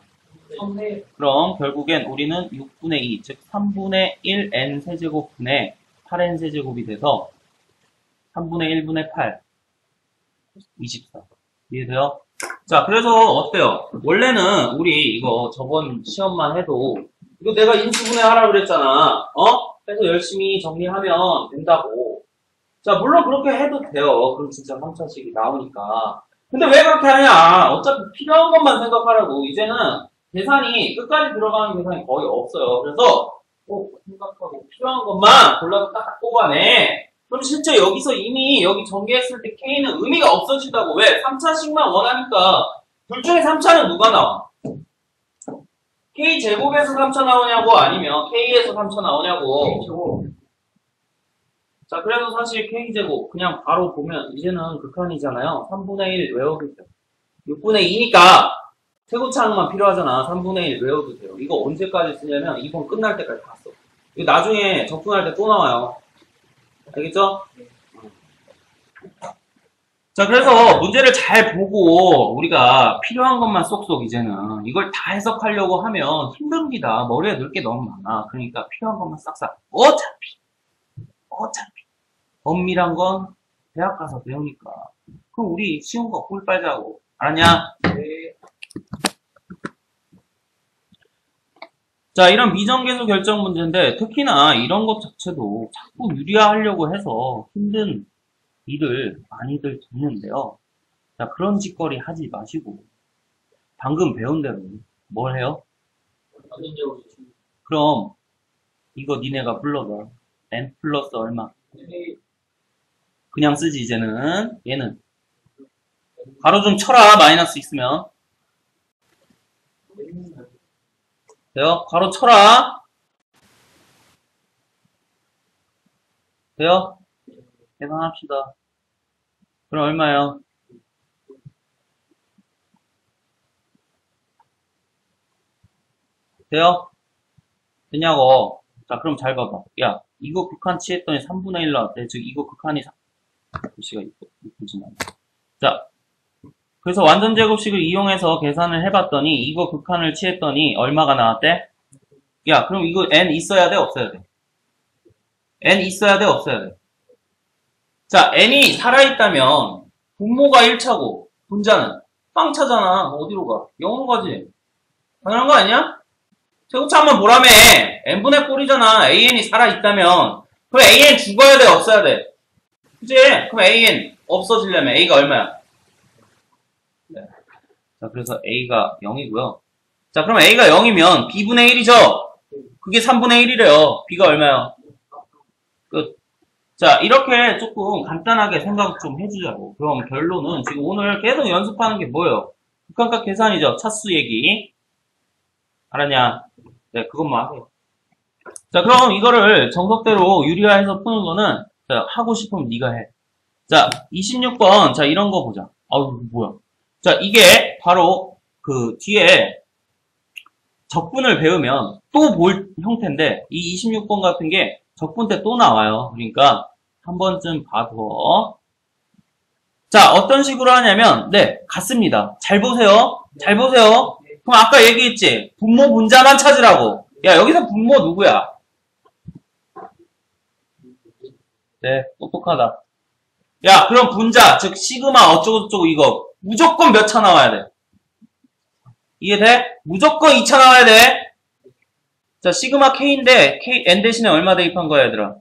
Speaker 1: 그럼 결국엔 우리는 6분의 2, 즉 3분의 1 n 세제곱분의 8n 세제곱이 돼서 3분의 1분의 8, 24. 이해돼요? 자, 그래서 어때요? 원래는 우리 이거 저번 시험만 해도 이거 내가 인수분해 하라고 그랬잖아. 그래서 열심히 정리하면 된다고. 자, 물론 그렇게 해도 돼요. 그럼 진짜 3차식이 나오니까. 근데 왜 그렇게 하냐? 어차피 필요한 것만 생각하라고. 이제는 계산이 끝까지 들어가는 계산이 거의 없어요. 그래서 생각하고 필요한 것만 골라서 딱 뽑아내. 그럼 실제 여기서 이미 여기 전개했을 때 K는 의미가 없어진다고. 왜? 3차식만 원하니까. 둘 중에 3차는 누가 나와? K제곱에서 3차 나오냐고 아니면 K에서 3차 나오냐고. 자, 그래서 사실 K제곱 그냥 바로 보면 이제는 극한이잖아요. 3분의 1 외워도 돼요. 6분의 2니까 세고차항만 필요하잖아. 3분의 1 외워도 돼요. 이거 언제까지 쓰냐면 이번 끝날 때까지 다 써. 이거 나중에 적분할 때 또 나와요. 알겠죠? 자, 그래서 문제를 잘 보고 우리가 필요한 것만 쏙쏙 이제는 이걸 다 해석하려고 하면 힘듭니다. 머리에 넣을 게 너무 많아. 그러니까 필요한 것만 싹싹. 어차피 엄밀한 건 대학 가서 배우니까. 그럼 우리 쉬운 거 꿀 빨자고. 알았냐? 네. 자, 이런 미정계수 결정 문제인데 특히나 이런 것 자체도 자꾸 유리화하려고 해서 힘든 일을 많이들 듣는데요. 자, 그런 짓거리 하지 마시고 방금 배운 대로 뭘 해요? 그럼 이거 니네가 불러봐. n 플러스 얼마? 그냥 쓰지 이제는. 얘는 가로 좀 쳐라. 마이너스 있으면 돼요? 가로 쳐라. 돼요? 계산합시다. 그럼 얼마예요? 돼요? 되냐고. 자, 그럼 잘 봐봐. 야, 이거 극한 취했더니 3분의 1 나왔대. 즉, 이거 극한이 글씨가 이쁘진 않아. 자, 그래서 완전 제곱식을 이용해서 계산을 해봤더니 이거 극한을 취했더니 얼마가 나왔대? 야, 그럼 이거 n 있어야 돼? 없어야 돼? n 있어야 돼? 없어야 돼? 자, n이 살아있다면 분모가 1차고 분자는 빵차잖아. 어디로 가? 0으로 가지. 당연한 거 아니야? 제곱차 한번 보라며. n분의 꼴이잖아. an이 살아있다면. 그럼 an 죽어야 돼? 없어야 돼? 그치? 그럼 an 없어지려면 a가 얼마야? 네. 자, 그래서 a가 0이고요. 자, 그럼 a가 0이면 b분의 1이죠? 그게 3분의 1이래요. b가 얼마야? 끝. 자, 이렇게 조금 간단하게 생각 좀 해주자고. 그럼 결론은 지금 오늘 계속 연습하는 게 뭐예요? 극한값 계산이죠. 차수 얘기. 알았냐? 네, 그것만 하세요. 자, 그럼 이거를 정석대로 유리화해서 푸는 거는 자, 하고 싶으면 네가 해. 자, 26번. 자, 이런 거 보자. 아우, 뭐야. 자, 이게 바로 그 뒤에 적분을 배우면 또 볼 형태인데 이 26번 같은 게 적분 때 또 나와요. 그러니까 한 번쯤 봐도. 자, 어떤 식으로 하냐면 네, 같습니다. 잘 보세요. 잘 보세요. 그럼 아까 얘기했지? 분모 분자만 찾으라고. 야, 여기서 분모 누구야? 네, 똑똑하다. 야, 그럼 분자, 즉 시그마 어쩌고저쩌고 이거 무조건 몇 차 나와야 돼? 이해돼? 무조건 2차 나와야 돼. 자, 시그마 K인데 n 대신에 얼마 대입한 거야, 얘들아?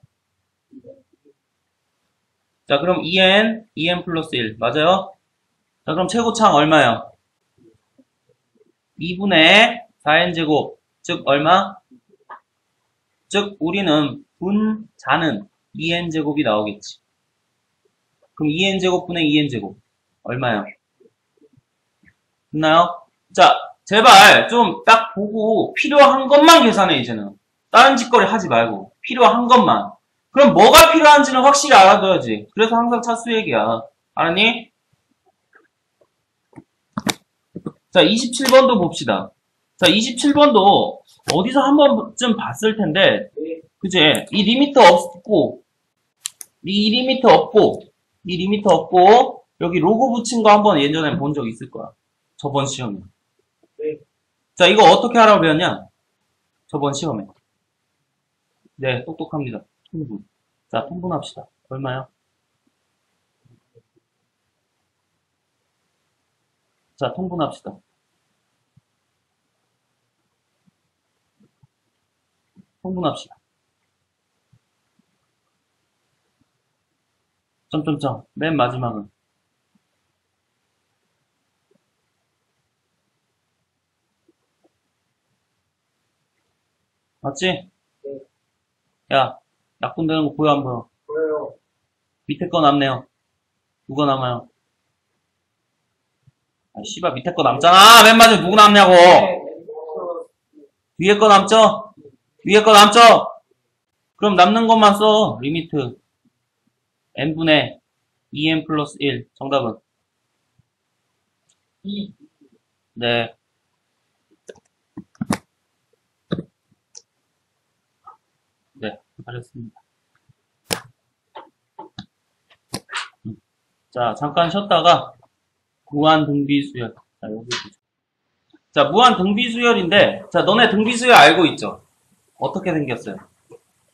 Speaker 1: 자, 그럼 2n 플러스 1 맞아요? 자, 그럼 최고차항 얼마야? 2분의 4n 제곱 즉 얼마? 즉 우리는 분자는 2n 제곱이 나오겠지. 그럼 2n 제곱분의 2n 제곱 얼마야? 됐나요? 자, 제발 좀 딱 보고 필요한 것만 계산해. 이제는 다른 짓거리 하지 말고 필요한 것만. 그럼 뭐가 필요한지는 확실히 알아둬야지. 그래서 항상 차수 얘기야. 알았니? 자, 27번도 봅시다. 자, 27번도 어디서 한 번쯤 봤을 텐데 그지? 이 리미터 없고 이 리미터 없고 이 리미터 없고 여기 로고 붙인 거 한번 예전에 본 적 있을 거야. 저번 시험에.
Speaker 2: 네.
Speaker 1: 자, 이거 어떻게 하라고 배웠냐? 저번 시험에. 네, 똑똑합니다. 통분. 자, 통분합시다. 얼마요? 자, 통분합시다. 통분합시다. 점점점. 맨 마지막은. 맞지?
Speaker 2: 네.
Speaker 1: 야, 약분되는 거 보여 안 보여?
Speaker 2: 보여요.
Speaker 1: 밑에 거 남네요. 누가 남아요? 아, 씨발, 밑에 거 남잖아! 맨 마지막에 누구 남냐고!
Speaker 2: 네.
Speaker 1: 위에 거 남죠? 위에 거 남죠? 그럼 남는 것만 써. 리미트. n분의 2n 플러스 1. 정답은?
Speaker 2: 2.
Speaker 1: 네. 네, 잘했습니다. 자, 잠깐 쉬었다가 무한 등비수열. 자, 여기 보죠. 자, 무한 등비수열인데, 자, 너네 등비수열 알고 있죠? 어떻게 생겼어요?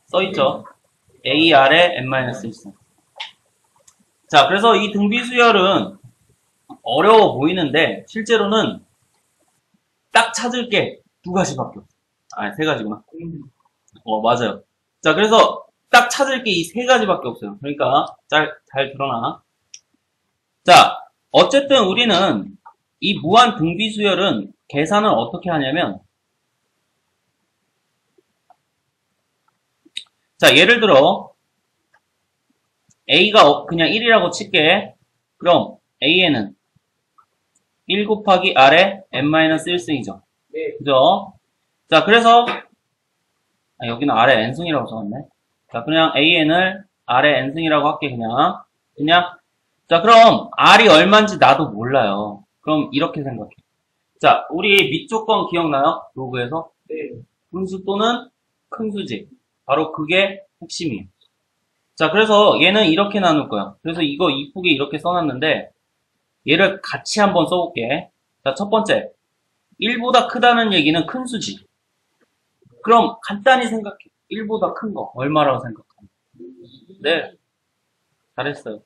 Speaker 1: 써있죠? A 아래 n-1승. 자, 그래서 이 등비수열은 어려워 보이는데, 실제로는 딱 찾을 게 두 가지밖에 없어요. 아, 세 가지구나. 맞아요. 자, 그래서 딱 찾을 게 이 세 가지밖에 없어요. 그러니까 잘 들어놔. 자, 어쨌든 우리는 이 무한 등비수열은 계산을 어떻게 하냐면, 자, 예를 들어 A가 그냥 1이라고 칠게. 그럼 A에는 1 곱하기 R에 n-1승이죠.
Speaker 2: 네.
Speaker 1: 그죠? 자, 그래서 여기는 R에 n승이라고 써놨네. 자, 그냥 AN을 R에 n승이라고 할게, 그냥. 자, 그럼 R이 얼마인지 나도 몰라요. 그럼 이렇게 생각해. 자, 우리 밑조건 기억나요? 로그에서?
Speaker 2: 네.
Speaker 1: 분수 또는 큰 수지. 바로 그게 핵심이에요. 자, 그래서 얘는 이렇게 나눌 거야. 그래서 이거 이쁘게 이렇게 써놨는데, 얘를 같이 한번 써볼게. 자, 첫 번째. 1보다 크다는 얘기는 큰 수지. 그럼 간단히 생각해. 1보다 큰 거. 얼마라고 생각하면? 네. 잘했어요.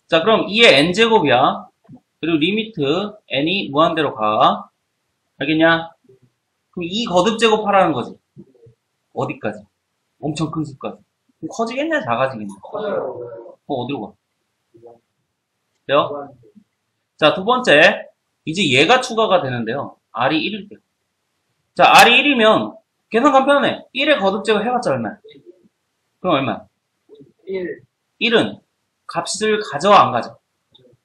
Speaker 1: 자, 그럼 2의 n제곱이야. 그리고 리미트 n이 무한대로 가. 알겠냐? 그럼 2 거듭제곱 하라는 거지. 어디까지? 엄청 큰 수까지. 그럼 커지겠냐? 작아지겠냐?
Speaker 2: 커져요.
Speaker 1: 어디로 가? 돼요? 자, 두 번째. 이제 얘가 추가가 되는데요. R이 1일 때. 자, R이 1이면 계산 간편해. 1의 거듭제곱 해봤자 얼마야? 그럼 얼마야?
Speaker 2: 1.
Speaker 1: 1은 값을 가져와 안 가져?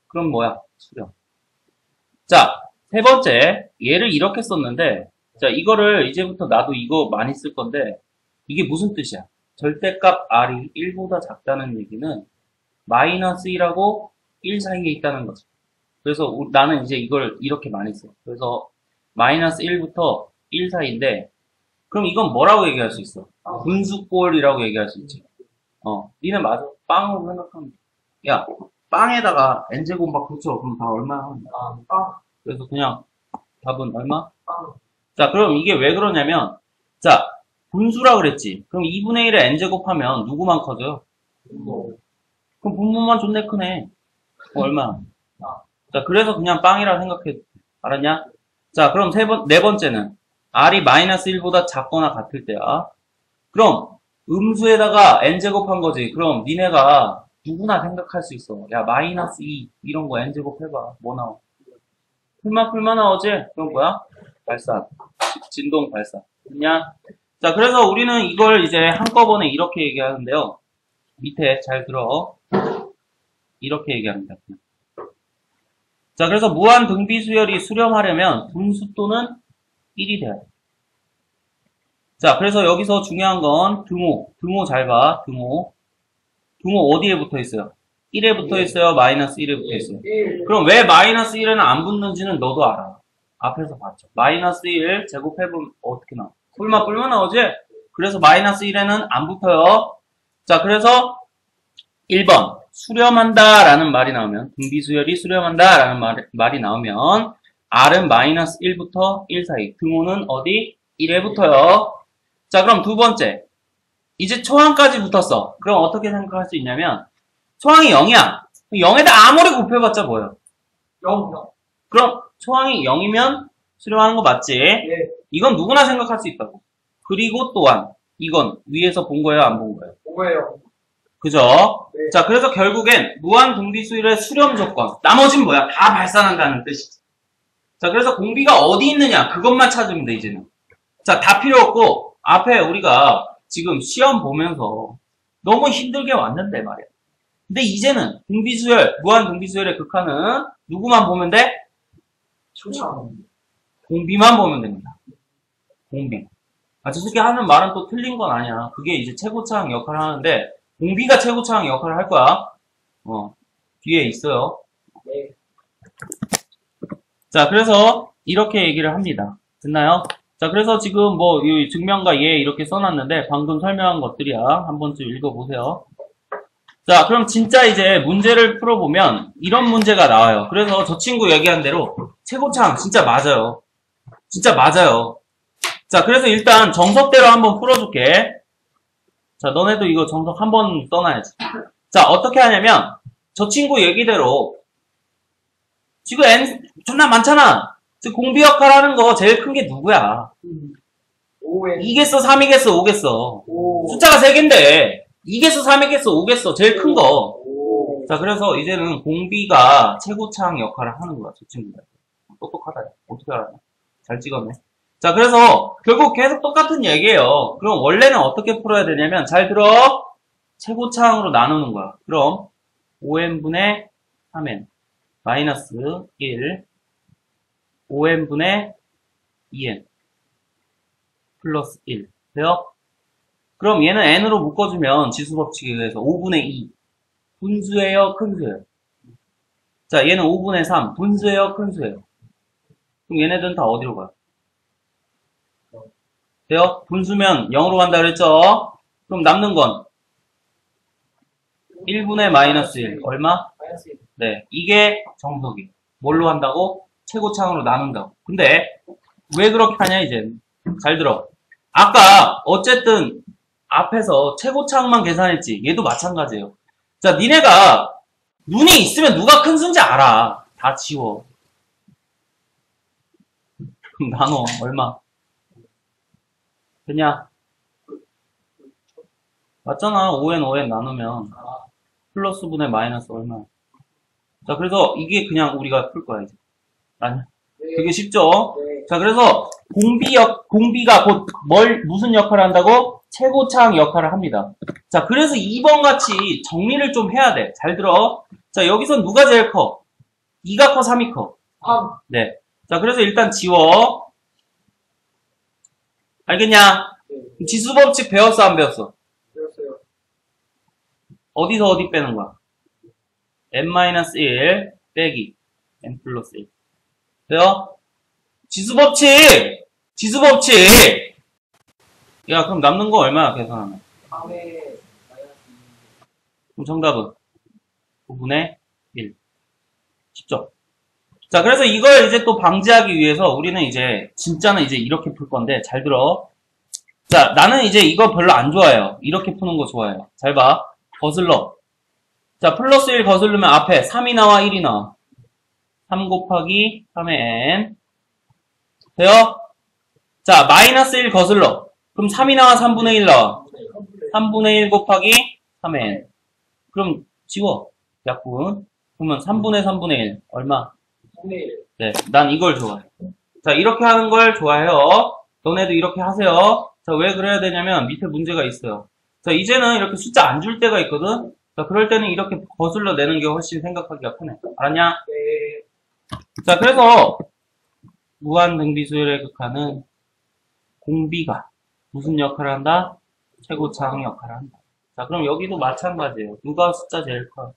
Speaker 1: 그럼 뭐야? 수렴. 자, 세 번째. 얘를 이렇게 썼는데, 자, 이거를 이제부터 나도 이거 많이 쓸 건데, 이게 무슨 뜻이야? 절대값 R이 1보다 작다는 얘기는 마이너스 1하고 1 사이에 있다는 거지. 그래서 나는 이제 이걸 이렇게 많이 써. 그래서 마이너스 1부터 1 사이인데, 그럼 이건 뭐라고 얘기할 수 있어? 분수꼴이라고 얘기할 수 있지. 니는 맞아. 빵으로 생각하면 돼. 야, 빵에다가 n제곱 막 붙여. 그럼 다 얼마야?
Speaker 2: 빵.
Speaker 1: 그래서 그냥 답은 얼마?
Speaker 2: 빵.
Speaker 1: 자, 그럼 이게 왜 그러냐면, 자, 분수라 그랬지. 그럼 2분의 1에 n제곱 하면 누구만 커져요? 그럼 분모만 존내 크네. 얼마? 자, 그래서 그냥 빵이라 생각해. 알았냐? 자, 그럼 네 번째는 R이 마이너스 1보다 작거나 같을 때야. 그럼 음수에다가 n제곱 한 거지. 그럼 니네가 누구나 생각할 수 있어. 야, 마이너스 2 이런 거 n제곱 해봐. 뭐 나와? 풀만 나오지? 그럼 뭐야? 발산. 진동 발산. 됐냐? 자, 그래서 우리는 이걸 이제 한꺼번에 이렇게 얘기하는데요. 밑에 잘 들어. 이렇게 얘기합니다. 자, 그래서 무한 등비수열이 수렴하려면 분수 또는 1이 돼야 돼. 자, 그래서 여기서 중요한 건 등호. 등호 잘 봐. 등호 어디에 붙어 있어요? 1에 붙어 있어요? 마이너스 1에 붙어 있어요?
Speaker 2: 1.
Speaker 1: 그럼 왜 마이너스 1에는 안 붙는지는 너도 알아. 앞에서 봤죠. 마이너스 1 제곱해보면 어떻게 나와? 뿔만 나오지? 그래서 마이너스 1에는 안 붙어요. 자, 그래서 1번. 수렴한다 라는 말이 나오면, 등비수열이 수렴한다 라는 말이 나오면, R은 마이너스 1부터 1 사이. 등호는 어디? 1에 붙어요. 자, 그럼 두 번째. 이제 초항까지 붙었어. 그럼 어떻게 생각할 수 있냐면, 초항이 0이야. 0에다 아무리 곱해봤자 뭐예요?
Speaker 2: 0.
Speaker 1: 그럼 초항이 0이면 수렴하는 거 맞지?
Speaker 2: 네.
Speaker 1: 이건 누구나 생각할 수 있다고. 그리고 또한 이건 위에서 본 거예요, 안 본 거예요?
Speaker 2: 뭐예요?
Speaker 1: 그죠?
Speaker 2: 네.
Speaker 1: 자, 그래서 결국엔 무한 등비수열의 수렴 조건. 나머진 뭐야? 다 발산한다는 뜻이지. 자, 그래서 공비가 어디 있느냐? 그것만 찾으면 돼, 이제는. 자, 다 필요 없고, 앞에 우리가 지금 시험 보면서 너무 힘들게 왔는데 말이야. 근데 이제는 등비수열, 무한 등비수열의 극한은 누구만 보면 돼?
Speaker 2: 초창.
Speaker 1: 공비만 보면 됩니다. 공비. 아, 저 새끼 하는 말은 또 틀린 건 아니야. 그게 이제 최고차항 역할을 하는데, 공비가 최고차항 역할을 할 거야. 뒤에 있어요.
Speaker 2: 네.
Speaker 1: 자, 그래서 이렇게 얘기를 합니다. 됐나요? 자, 그래서 지금 뭐, 이 증명과 예 이렇게 써놨는데, 방금 설명한 것들이야. 한 번쯤 읽어보세요. 자, 그럼 진짜 이제 문제를 풀어보면, 이런 문제가 나와요. 그래서 저 친구 얘기한 대로, 최고차항 진짜 맞아요. 진짜 맞아요. 자, 그래서 일단 정석대로 한번 풀어줄게. 자, 너네도 이거 정석 한번 써놔야지. 자, 어떻게 하냐면, 저 친구 얘기대로, 지금 N 존나 많잖아. 지금 공비 역할 하는 거 제일 큰 게 누구야?
Speaker 2: 5에
Speaker 1: 2겠어, 3이겠어, 5겠어.
Speaker 2: 5.
Speaker 1: 숫자가 3개인데, 2겠어, 3이겠어, 5겠어. 제일 큰 거.
Speaker 2: 5.
Speaker 1: 자, 그래서 이제는 공비가 최고차항 역할을 하는 거야, 저 친구가. 똑똑하다. 어떻게 알았냐? 잘 찍었네. 자, 그래서 결국 계속 똑같은 얘기예요. 그럼 원래는 어떻게 풀어야 되냐면, 잘 들어. 최고차항으로 나누는 거야. 그럼 5n분의 3n 마이너스 1 5n분의 2n 플러스 1 돼요? 그럼 얘는 n으로 묶어주면 지수법칙에 의해서 5분의 2 분수예요, 큰수예요? 자, 얘는 5분의 3 분수예요, 큰수예요? 그럼 얘네들은 다 어디로 가요? 돼요? 분수면 0으로 간다 그랬죠? 그럼 남는 건 1분의 마이너스 1 얼마?
Speaker 2: 마이너스 1.
Speaker 1: 네, 이게 정석이. 뭘로 한다고? 최고차항으로 나눈다고. 근데 왜 그렇게 하냐 이제. 잘 들어. 아까 어쨌든 앞에서 최고차항만 계산했지. 얘도 마찬가지예요. 자, 니네가 눈이 있으면 누가 큰 수인지 알아. 다 지워. 그럼 나눠. 얼마? 되냐? 맞잖아. 5n, 5n 나누면 플러스 분의 마이너스 얼마? 자, 그래서 이게 그냥 우리가 풀 거야, 이제. 아니,
Speaker 2: 네.
Speaker 1: 되게 쉽죠?
Speaker 2: 네.
Speaker 1: 자, 그래서 공비가 곧 무슨 역할을 한다고? 최고차항 역할을 합니다. 자, 그래서 2번 같이 정리를 좀 해야 돼. 잘 들어. 자, 여기서 누가 제일 커? 2가 커, 3이 커?
Speaker 2: 3.
Speaker 1: 네. 자, 그래서 일단 지워. 알겠냐?
Speaker 2: 네.
Speaker 1: 지수법칙 배웠어, 안 배웠어?
Speaker 2: 배웠어요.
Speaker 1: 어디서 어디 빼는 거야? n-1 빼기 n 플러스 1. 돼요? 지수법칙! 지수법칙! 야, 그럼 남는 거 얼마야, 계산하면?
Speaker 2: 3에 마이너스 2.
Speaker 1: 그럼 정답은 9분의 1. 쉽죠? 자, 그래서 이걸 이제 또 방지하기 위해서 우리는 이제, 진짜는 이제 이렇게 풀 건데, 잘 들어. 자, 나는 이제 이거 별로 안 좋아해요. 이렇게 푸는 거 좋아해요. 잘 봐. 거슬러. 자, 플러스 1 거슬르면 앞에 3이 나와, 1이 나와. 3 곱하기 3의 n. 돼요? 자, 마이너스 1 거슬러. 그럼 3이 나와, 3분의 1 나와. 3분의 1 곱하기 3의 n. 그럼 지워. 약분. 그러면 3분의 3분의 1. 얼마?
Speaker 2: 3의 1.
Speaker 1: 네, 난 이걸 좋아해. 자, 이렇게 하는 걸 좋아해요. 너네도 이렇게 하세요. 자, 왜 그래야 되냐면 밑에 문제가 있어요. 자, 이제는 이렇게 숫자 안 줄 때가 있거든? 자, 그럴 때는 이렇게 거슬러 내는 게 훨씬 생각하기가 편해. 알았냐?
Speaker 2: 네.
Speaker 1: 자, 그래서 무한 등비수열의 극한은 공비가 무슨 역할을 한다? 최고차항 역할을 한다. 자, 그럼 여기도 마찬가지예요. 누가 숫자 제일 커?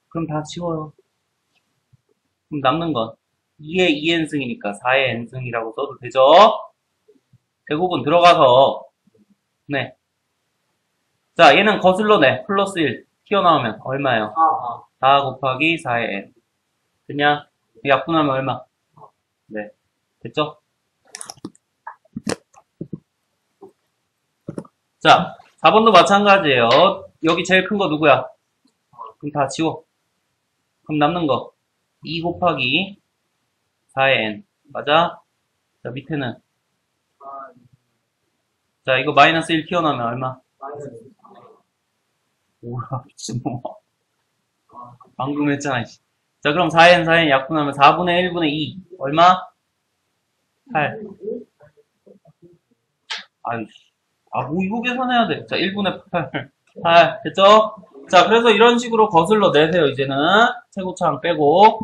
Speaker 1: 그럼 다 치워요. 그럼 남는 건 2의 2n승이니까 4의 n승이라고 써도 되죠? 대부분 들어가서 네. 자, 얘는 거슬러 내. 플러스 1 튀어나오면 얼마예요? 4 곱하기 4의 n. 그냥 약분하면 얼마? 네. 됐죠? 자, 4번도 마찬가지예요. 여기 제일 큰 거 누구야? 그럼 다 지워. 그럼 남는 거 2 곱하기 4의 n. 맞아? 자, 밑에는 자, 이거 마이너스 1 튀어나오면 얼마? 뭐야, 미친놈아. 방금 했잖아, 이씨. 자, 그럼 4n 약분하면 4분의 1분의 2. 얼마? 8. 아이씨. 뭐 이거 계산해야 돼. 자, 1분의 8. 8. 됐죠? 자, 그래서 이런 식으로 거슬러 내세요, 이제는. 최고차항 빼고.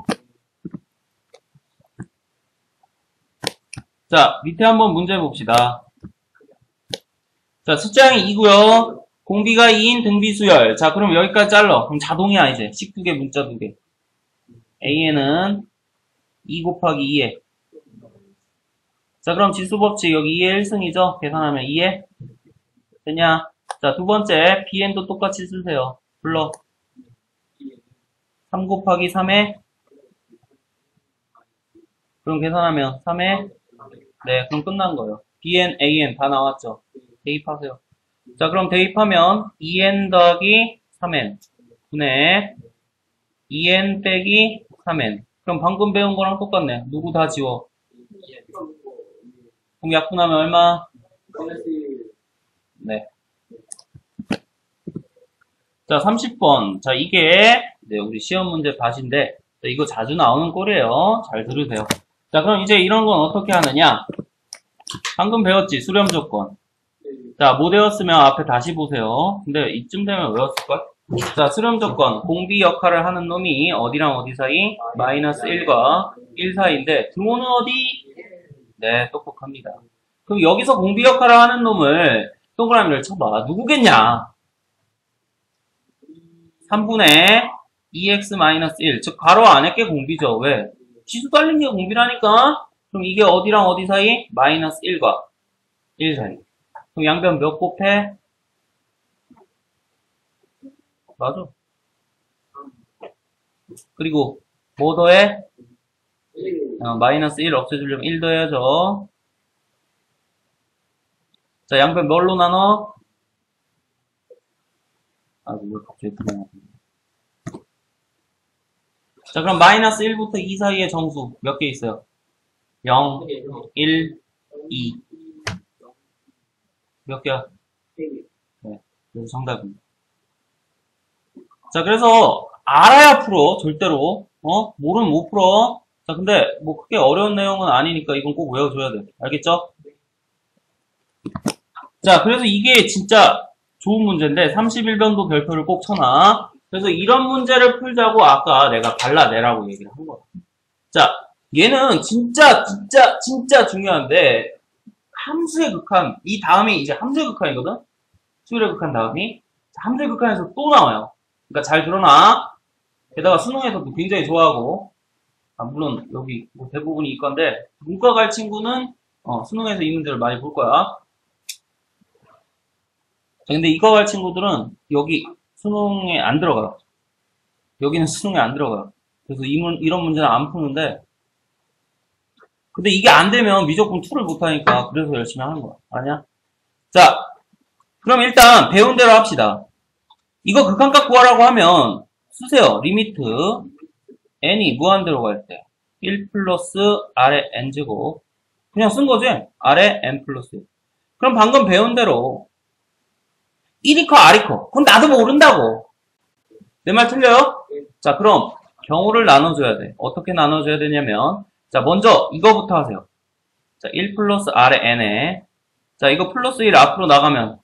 Speaker 1: 자, 밑에 한번 문제 봅시다. 자, 숫자양이 2고요. 공비가 2인 등비수열. 자, 그럼 여기까지 잘라. 그럼 자동이야, 이제. 식 2개, 문자 2개. AN은 2 곱하기 2에. 자, 그럼 지수법칙 여기 2의 1승이죠? 계산하면 2에. 됐냐? 자, 두 번째. BN도 똑같이 쓰세요. 불러. 3 곱하기 3에. 그럼 계산하면 3에. 네, 그럼 끝난 거예요. BN, AN 다 나왔죠? 대입하세요. 자, 그럼 대입하면 2n 더하기 3n 분의 2n 빼기 3n. 그럼 방금 배운 거랑 똑같네. 누구 다 지워? 그럼 약분하면 얼마? 네. 자, 30번. 자, 이게 네, 우리 시험 문제 다시인데 이거 자주 나오는 꼴이에요. 잘 들으세요. 자, 그럼 이제 이런 건 어떻게 하느냐? 방금 배웠지? 수렴 조건. 자, 못 외웠으면 앞에 다시 보세요. 근데 이쯤 되면 외웠을걸? 자, 수렴 조건. 공비 역할을 하는 놈이 어디랑 어디 사이? 마이너스 1과 1 사이인데 등호는 어디? 네, 똑똑합니다. 그럼 여기서 공비 역할을 하는 놈을 동그라미를 쳐봐. 누구겠냐? 3분의 2x-1. 즉, 괄호 안에 게 공비죠. 왜? 지수 달린 게 공비라니까? 그럼 이게 어디랑 어디 사이? 마이너스 1과 1 사이. 그럼 양변 몇 곱해? 맞아. 그리고 뭐 더해? 마이너스 1 없애주려면 1 더해야죠. 자, 양변 뭘로 나눠? 왜 갑자기 그러냐. 자, 그럼 마이너스 1부터 2 사이의 정수 몇 개 있어요? 0, 1, 2. 몇 개야? 네, 그래서 정답입니다. 자, 그래서 알아야 풀어, 절대로. 모르면 못 풀어. 자, 근데 뭐 크게 어려운 내용은 아니니까 이건 꼭 외워줘야 돼. 알겠죠? 자, 그래서 이게 진짜 좋은 문제인데 31번도 별표를 꼭 쳐놔. 그래서 이런 문제를 풀자고 아까 내가 발라내라고 얘기를 한 거야. 자, 얘는 진짜 중요한데 함수의 극한, 이 다음이 이제 함수의 극한이거든? 수열의 극한 다음이. 자, 함수의 극한에서 또 나와요. 그러니까 잘 들어놔. 게다가 수능에서도 굉장히 좋아하고, 물론 여기 뭐 대부분이 이건데, 문과 갈 친구는 수능에서 이 문제를 많이 볼 거야. 자, 근데 이거 갈 친구들은 여기 수능에 안 들어가요. 여기는 수능에 안 들어가요. 그래서 이런 문제는 안 푸는데, 근데 이게 안 되면 미적분 2를 못하니까 그래서 열심히 하는 거야. 아니야? 자, 그럼 일단 배운 대로 합시다. 이거 극한값 구하라고 하면 쓰세요. 리미트 n이 무한대로 갈 때 1 플러스 아래 n제곱 그냥 쓴 거지? 아래 n 플러스 1. 그럼 방금 배운 대로 1이 커, R이 커. 그건 나도 모른다고. 내 말 틀려요? 자, 그럼 경우를 나눠줘야 돼. 어떻게 나눠줘야 되냐면 자, 먼저 이거부터 하세요. 자, 1 플러스 R의 N에 자, 이거 플러스 1 앞으로 나가면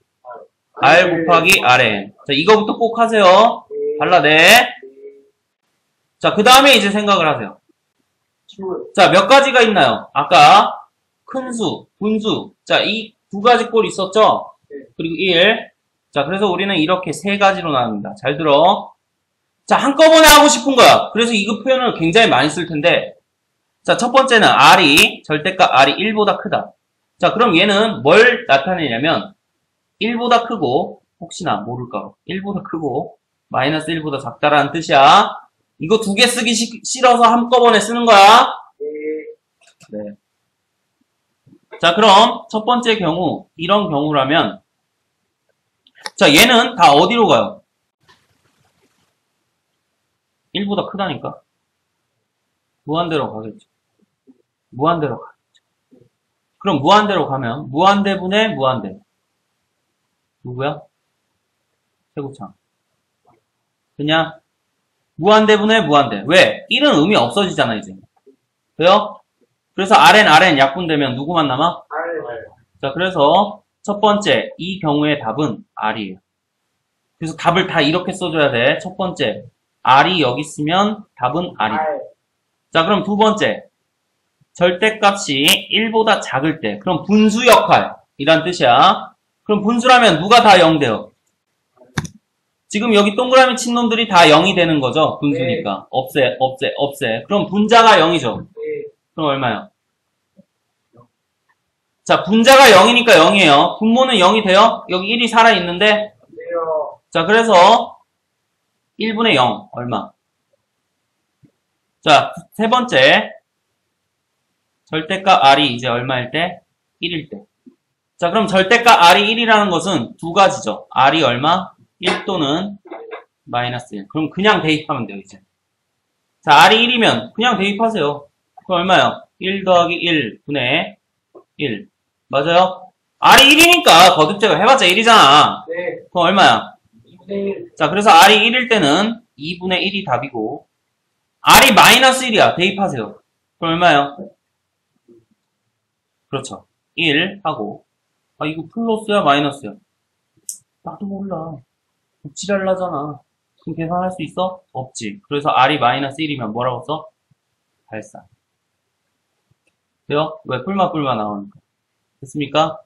Speaker 1: R 곱하기 R의 N. 자, 이거부터 꼭 하세요. 발라내. 자, 그 다음에 이제 생각을 하세요. 자, 몇 가지가 있나요? 아까 큰 수, 분수. 자, 이 두 가지 꼴 있었죠? 그리고 1. 자, 그래서 우리는 이렇게 세 가지로 나눕니다. 잘 들어. 자, 한꺼번에 하고 싶은 거야. 그래서 이거 표현을 굉장히 많이 쓸 텐데 자, 첫 번째는 R이, 절대값 R이 1보다 크다. 자, 그럼 얘는 뭘 나타내냐면 1보다 크고, 혹시나 모를까 1보다 크고 마이너스 1보다 작다라는 뜻이야. 이거 두 개 쓰기 싫어서 한꺼번에 쓰는 거야. 네. 자, 그럼 첫 번째 경우, 이런 경우라면, 자, 얘는 다 어디로 가요? 1보다 크다니까. 무한대로 가겠죠. 무한대로 가겠죠. 그럼 무한대로 가면, 무한대분의 무한대. 누구야? 세고창. 그냥, 무한대분의 무한대. 왜? 1은 의미 없어지잖아, 이제. 돼요? 그래서 Rn 약분되면 누구만 남아?
Speaker 2: R.
Speaker 1: 자, 그래서 첫 번째, 이 경우의 답은 R이에요. 그래서 답을 다 이렇게 써줘야 돼. 첫 번째, R이 여기 있으면 답은 R이다.
Speaker 2: R.
Speaker 1: 자, 그럼 두 번째, 절대값이 1보다 작을 때, 그럼 분수 역할이란 뜻이야. 그럼 분수라면 누가 다 0 돼요? 지금 여기 동그라미 친 놈들이 다 0이 되는 거죠? 분수니까. 없애. 그럼 분자가 0이죠?
Speaker 2: 네.
Speaker 1: 그럼 얼마요? 자, 분자가 0이니까 0이에요. 분모는 0이 돼요? 여기 1이 살아있는데?
Speaker 2: 네요.
Speaker 1: 자, 그래서 1분의 0 얼마? 자, 세 번째, 절대값 R이 이제 얼마일 때? 1일 때. 자, 그럼 절대값 R이 1이라는 것은 두 가지죠. R이 얼마? 1 또는 마이너스 1. 그럼 그냥 대입하면 돼요, 이제. 자, R이 1이면 그냥 대입하세요. 그럼 얼마요? 1 더하기 1 분의 1. 맞아요? R이 1이니까 거듭제거 해봤자 1이잖아.
Speaker 2: 네.
Speaker 1: 그럼 얼마야?
Speaker 2: 2분의 1.
Speaker 1: 자, 그래서 R이 1일 때는 2분의 1이 답이고, R이 마이너스 1이야. 대입하세요. 그럼 얼마요? 그렇죠. 1 하고, 아, 이거 플러스야, 마이너스야? 나도 몰라. 지랄나잖아. 그럼 계산할 수 있어? 없지. 그래서 R이 마이너스 1이면 뭐라고 써? 발산. 돼요? 왜? 뿔마 나오니까. 됐습니까?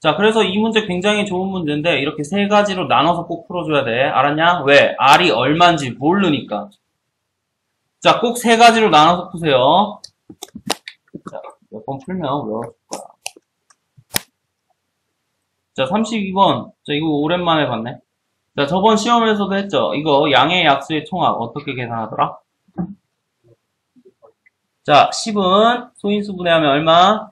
Speaker 1: 자, 그래서 이 문제 굉장히 좋은 문제인데, 이렇게 세 가지로 나눠서 꼭 풀어줘야 돼. 알았냐? 왜? R이 얼마인지 모르니까. 자, 꼭 세 가지로 나눠서 푸세요. 자, 몇 번 풀면 외워줄 거야. 자, 32번. 자, 이거 오랜만에 봤네. 자, 저번 시험에서도 했죠. 이거 양의 약수의 총합 어떻게 계산하더라? 자, 10은 소인수 분해하면 얼마?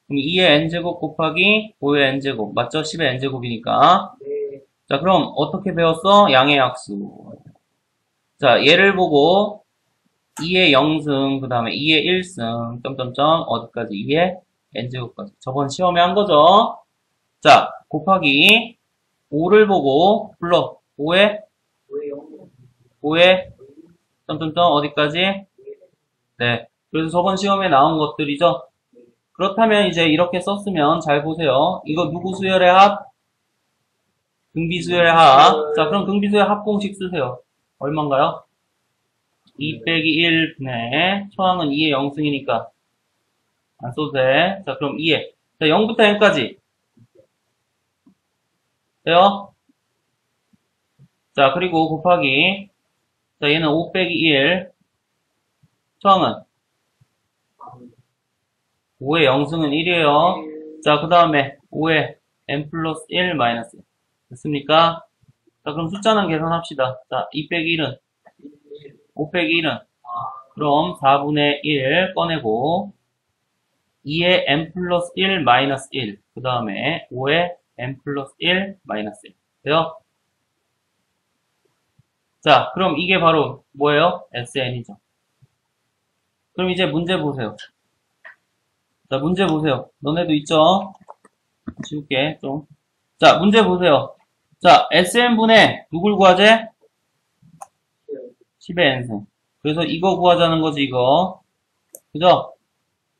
Speaker 1: 그럼 2의 n제곱 곱하기 5의 n제곱. 맞죠? 10의 n제곱이니까.
Speaker 2: 네.
Speaker 1: 자, 그럼 어떻게 배웠어? 양의 약수. 자, 얘를 보고 2의 0승, 그 다음에 2의 1승, 점점점, 어디까지? 2의 n제곱까지. 저번 시험에 한 거죠? 자, 곱하기 5를 보고 불러. 5의
Speaker 2: 왜 0?
Speaker 1: 5의 점점점 어디까지? 네. 그래서 저번 시험에 나온 것들이죠? 그렇다면 이제 이렇게 썼으면 잘 보세요. 이거 누구 수열의 합? 등비수열의 합. 자, 그럼 등비수열 합공식 쓰세요. 얼마인가요? 2 빼기 1 분의 초항은 2의 0승이니까 안 써도 돼. 자, 그럼 2의. 자, 0부터 n까지. 돼요? 자, 그리고 곱하기. 자, 얘는 5 빼기 1. 초항은 5의 0승은 1이에요. 자, 그 다음에 5의 n 플러스 1 마이너스 1. 됐습니까? 자, 그럼 숫자는 계산합시다. 자, 2 빼기 1은 5 빼기 1은 그럼 4분의 1 꺼내고 2의 n 플러스 1 마이너스 1. 그 다음에 5의 n 플러스 1 마이너스 1. 돼요? 자, 그럼 이게 바로 뭐예요? SN이죠. 그럼 이제 문제 보세요. 자, 문제 보세요. 너네도 있죠? 지울게, 좀. 자, 문제 보세요. 자, SN분의 누굴 구하재? 10의 n승. 그래서 이거 구하자는 거지, 이거. 그죠?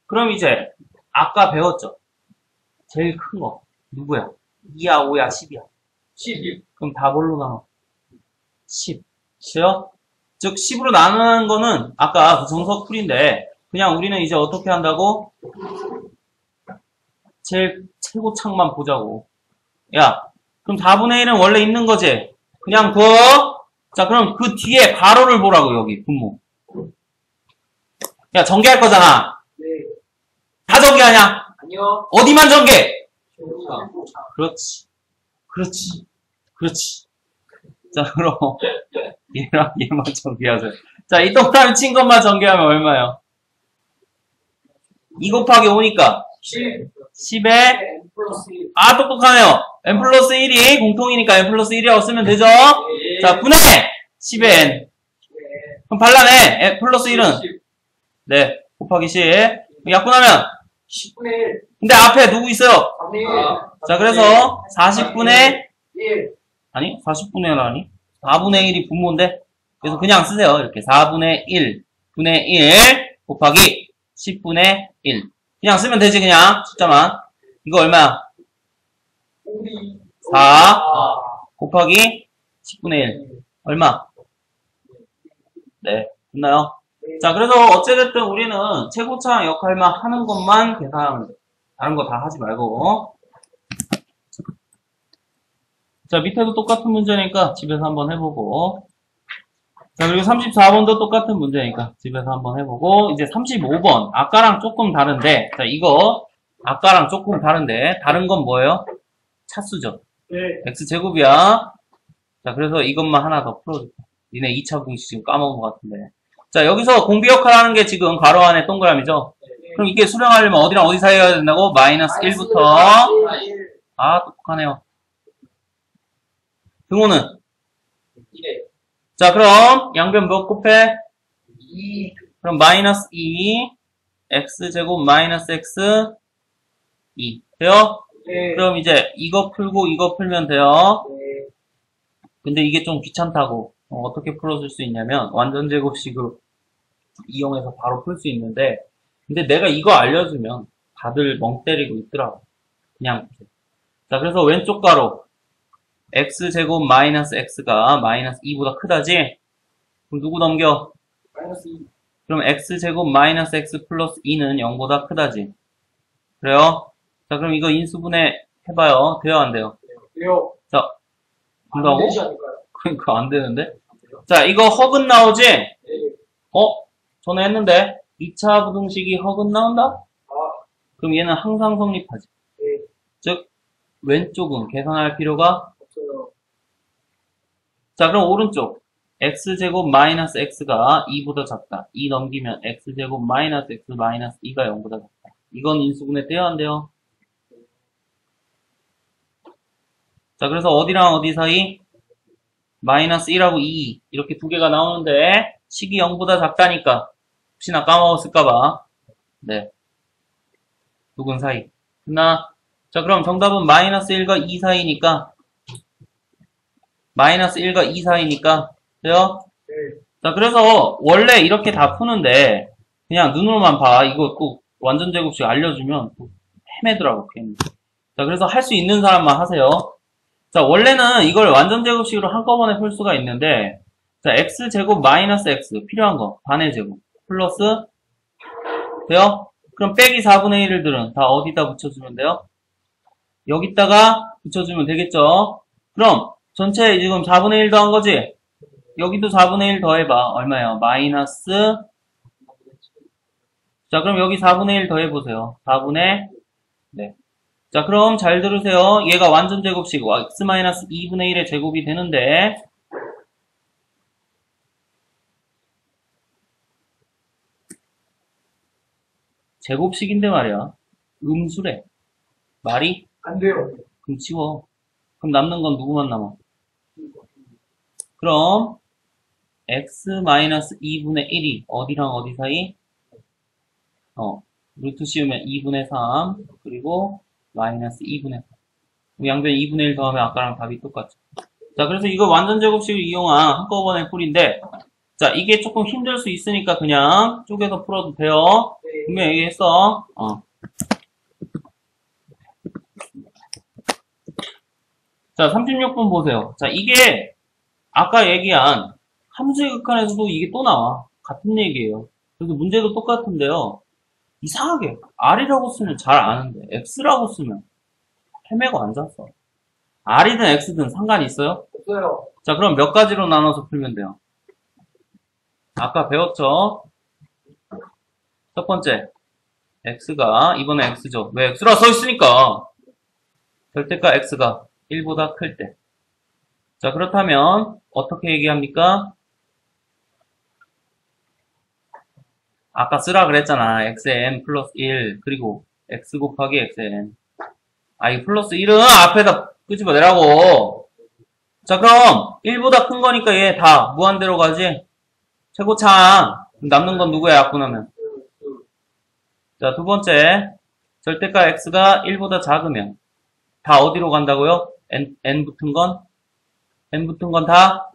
Speaker 1: 그럼 이제, 아까 배웠죠? 제일 큰 거. 누구야? 2야, 5야, 10이야.
Speaker 2: 11.
Speaker 1: 그럼 다 뭘로 나눠? 10. 그죠? 즉, 10으로 나누는 거는 아까 그 정석 풀인데, 그냥 우리는 이제 어떻게 한다고? 제일 최고창만 보자고. 야, 그럼 4분의 1은 원래 있는 거지? 그냥 그어? 자, 그럼 그 뒤에 가로를 보라고, 여기, 분모. 야, 전개할 거잖아.
Speaker 2: 네.
Speaker 1: 다 전개하냐?
Speaker 2: 아니요.
Speaker 1: 어디만 전개?
Speaker 2: 조차.
Speaker 1: 그렇지. 그렇지. 그렇지. 자, 그럼, 얘랑 얘만 전개하세요. 자, 이 동그라미 친 것만 전개하면 얼마예요? 2 곱하기 5니까
Speaker 2: 10
Speaker 1: 10에
Speaker 2: n 플러스 1
Speaker 1: 아 똑똑하네요. n 플러스 1이 공통이니까 n 플러스 1이라고 쓰면 되죠. 자 분해 10에 n 그럼 발라내 n 플러스 1은
Speaker 2: 10
Speaker 1: 네 곱하기 10 약분하면
Speaker 2: 10분의 1
Speaker 1: 근데 앞에 누구 있어요?
Speaker 2: 3분의 1
Speaker 1: 자 그래서 40분의
Speaker 2: 1
Speaker 1: 아니 40분의 1 아니 4분의 1이 분모인데 그래서 그냥 쓰세요. 이렇게 4분의 1 분의 1 곱하기 10분의 1 그냥 쓰면 되지. 그냥 숫자만. 이거 얼마야?
Speaker 2: 우리
Speaker 1: 4 곱하기 10분의 1 얼마? 네 됐나요? 자 그래서 어찌됐든 우리는 최고차항 역할만 하는 것만 계산하면 돼. 다른 거 다 하지 말고. 자 밑에도 똑같은 문제니까 집에서 한번 해보고, 자 그리고 34번도 똑같은 문제니까 집에서 한번 해보고, 이제 35번 아까랑 조금 다른데, 자 이거 아까랑 조금 다른데 다른 건 뭐예요? 차수죠.
Speaker 2: 네.
Speaker 1: x제곱이야. 자 그래서 이것만 하나 더 풀어줄게. 니네 2차 공식 지금 까먹은 것 같은데. 자 여기서 공비 역할 하는 게 지금 괄호 안에 동그라미죠. 그럼 이게 수령하려면 어디랑 어디 사이에 해야 된다고? 마이너스 1부터 아 똑똑하네요. 등호는
Speaker 2: 1에
Speaker 1: 자 그럼 양변 몇 곱해?
Speaker 2: 2
Speaker 1: 그럼 마이너스 2 x제곱 마이너스 x 2 돼요?
Speaker 2: 네.
Speaker 1: 그럼 이제 이거 풀고 이거 풀면 돼요.
Speaker 2: 네.
Speaker 1: 근데 이게 좀 귀찮다고 어떻게 풀어줄 수 있냐면 완전 제곱식으로 이용해서 바로 풀 수 있는데, 근데 내가 이거 알려주면 다들 멍 때리고 있더라고. 그냥 보세요. 자 그래서 왼쪽 가로 x제곱 마이너스 x가 마이너스 2보다 크다지? 그럼 누구 넘겨?
Speaker 2: 마이너스 2
Speaker 1: 그럼 x제곱 마이너스 x 플러스 2는 0보다 크다지? 그래요? 자 그럼 이거 인수분해 해봐요. 돼요 안 돼요?
Speaker 2: 돼요.
Speaker 1: 자
Speaker 2: 안
Speaker 1: 된다고?
Speaker 2: 되지 않을까요?
Speaker 1: 그러니까 안 되는데? 자 이거 허근 나오지?
Speaker 2: 네.
Speaker 1: 전에 했는데 2차 부등식이 허근 나온다?
Speaker 2: 아,
Speaker 1: 그럼 얘는 항상 성립하지.
Speaker 2: 네.
Speaker 1: 즉 왼쪽은 계산할 필요가.
Speaker 2: 없어요.
Speaker 1: 자 그럼 오른쪽 x제곱 마이너스 x가 2보다 작다. 2 넘기면 x제곱 마이너스 x 마이너스 2가 0보다 작다. 이건 인수분해 돼요 안 돼요? 자 그래서 어디랑 어디 사이? 마이너스 1하고 2 이렇게 두 개가 나오는데 식이 0보다 작다니까 혹시나 까먹었을까봐 네 누군 사이 됐나? 자 그럼 정답은 마이너스 1과 2 사이니까 마이너스 1과 2 사이니까 돼요?
Speaker 2: 네.
Speaker 1: 자 그래서 원래 이렇게 다 푸는데 그냥 눈으로만 봐. 이거 꼭 완전 제곱식 알려주면 또 헤매더라고 괜히. 자 그래서 할 수 있는 사람만 하세요. 자 원래는 이걸 완전 제곱식으로 한꺼번에 풀 수가 있는데, 자 x제곱 마이너스 x 필요한 거 반의 제곱 플러스 돼요? 그럼 빼기 4분의 1을 들은 다 어디다 붙여주면 돼요? 여기다가 붙여주면 되겠죠? 그럼 전체 지금 4분의 1 더한 거지? 여기도 4분의 1 더해봐. 얼마예요? 마이너스. 자 그럼 여기 4분의 1 더해보세요. 4분의 네. 자 그럼 잘 들으세요. 얘가 완전 제곱식 x-2분의 1의 제곱이 되는데, 제곱식인데 말이야. 음수래. 말이?
Speaker 2: 안 돼요.
Speaker 1: 그럼 치워. 그럼 남는 건 누구만 남아? 그럼 x-2분의 1이 어디랑 어디 사이? 루트 씌우면 2분의 3 그리고 마이너스 2분의 3. 양변 2분의 1 더하면 아까랑 답이 똑같죠. 자 그래서 이거 완전 제곱식을 이용한 한꺼번에 풀인데, 자 이게 조금 힘들 수 있으니까 그냥 쪼개서 풀어도 돼요.
Speaker 2: 네.
Speaker 1: 분명히 얘기했어. 자 36번 보세요. 자 이게 아까 얘기한 함수의 극한에서도 이게 또 나와. 같은 얘기예요. 그래서 문제도 똑같은데요. 이상하게 R이라고 쓰면 잘 아는데 X라고 쓰면 헤매고 앉았어. R이든 X든 상관이 있어요?
Speaker 2: 없어요.
Speaker 1: 자 그럼 몇 가지로 나눠서 풀면 돼요? 아까 배웠죠? 첫 번째 X가 이번에 X죠. 왜? X라 써있으니까 절대가 X가 1보다 클 때. 자 그렇다면 어떻게 얘기합니까? 아까 쓰라 그랬잖아. xn 플러스 1 그리고 x 곱하기 xn. 아, 이 플러스 1은 앞에다 끄집어내라고. 자, 그럼 1보다 큰 거니까 얘 다 무한대로 가지. 최고차. 남는 건 누구야, 약분하면. 자, 두 번째. 절대값 x가 1보다 작으면 다 어디로 간다고요? n 붙은 건? n 붙은 건 다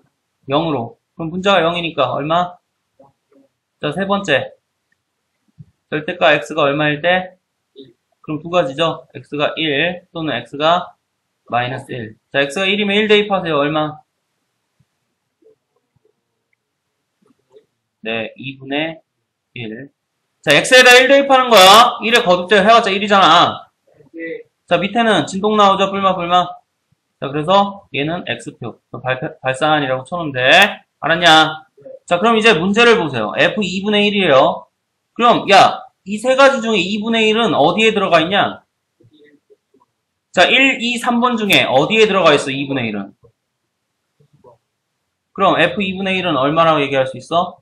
Speaker 1: 0으로. 그럼 분자가 0이니까 얼마? 자, 세 번째. 절대값 x가 얼마일 때? 그럼 두 가지죠. x가 1 또는 x가 마이너스 1. 자, x가 1이면 1 대입하세요. 얼마? 네, 2분의 1. 자, x에다 1 대입하는 거야. 1에 거듭대요. 해봤자 1이잖아. 자, 밑에는 진동 나오죠. 불마. 자, 그래서 얘는 x표. 발산이라고 쳐놓으면 돼. 알았냐? 자, 그럼 이제 문제를 보세요. f 2분의 1이에요. 그럼, 야, 이 세 가지 중에 2분의 1은 어디에 들어가 있냐? 자, 1, 2, 3번 중에 어디에 들어가 있어, 2분의 1은? 그럼 f 2분의 1은 얼마라고 얘기할 수 있어?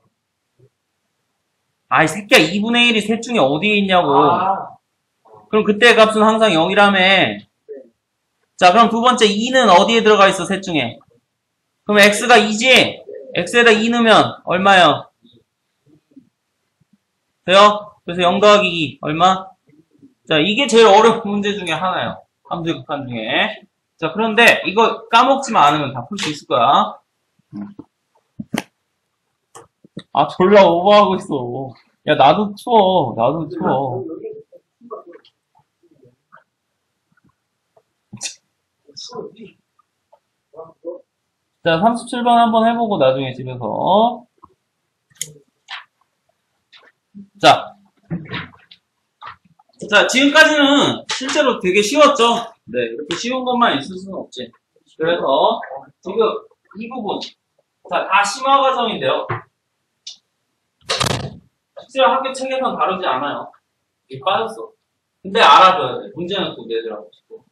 Speaker 1: 아이, 새끼야, 2분의 1이 셋 중에 어디에 있냐고. 그럼 그때 값은 항상 0이라며. 자, 그럼 두 번째 2는 어디에 들어가 있어, 셋 중에? 그럼 x가 2지? x에다 2 넣으면 얼마요? 돼요? 그래서 0 더하기 2 얼마? 자, 이게 제일 어려운 문제 중에 하나예요. 함수의 극한 중에. 자, 그런데 이거 까먹지만 않으면 다 풀 수 있을 거야. 아, 졸라 오버하고 있어. 야, 나도 추워. 자, 37번 한번 해보고 나중에 집에서. 자, 지금까지는 실제로 되게 쉬웠죠? 네, 이렇게 쉬운 것만 있을 수는 없지. 그래서 지금 이 부분, 자, 다 심화 과정인데요. 실제로 학교 책에서는 다루지 않아요. 이게 빠졌어. 근데 알아둬야 돼. 문제는 또 내더라고 싶고.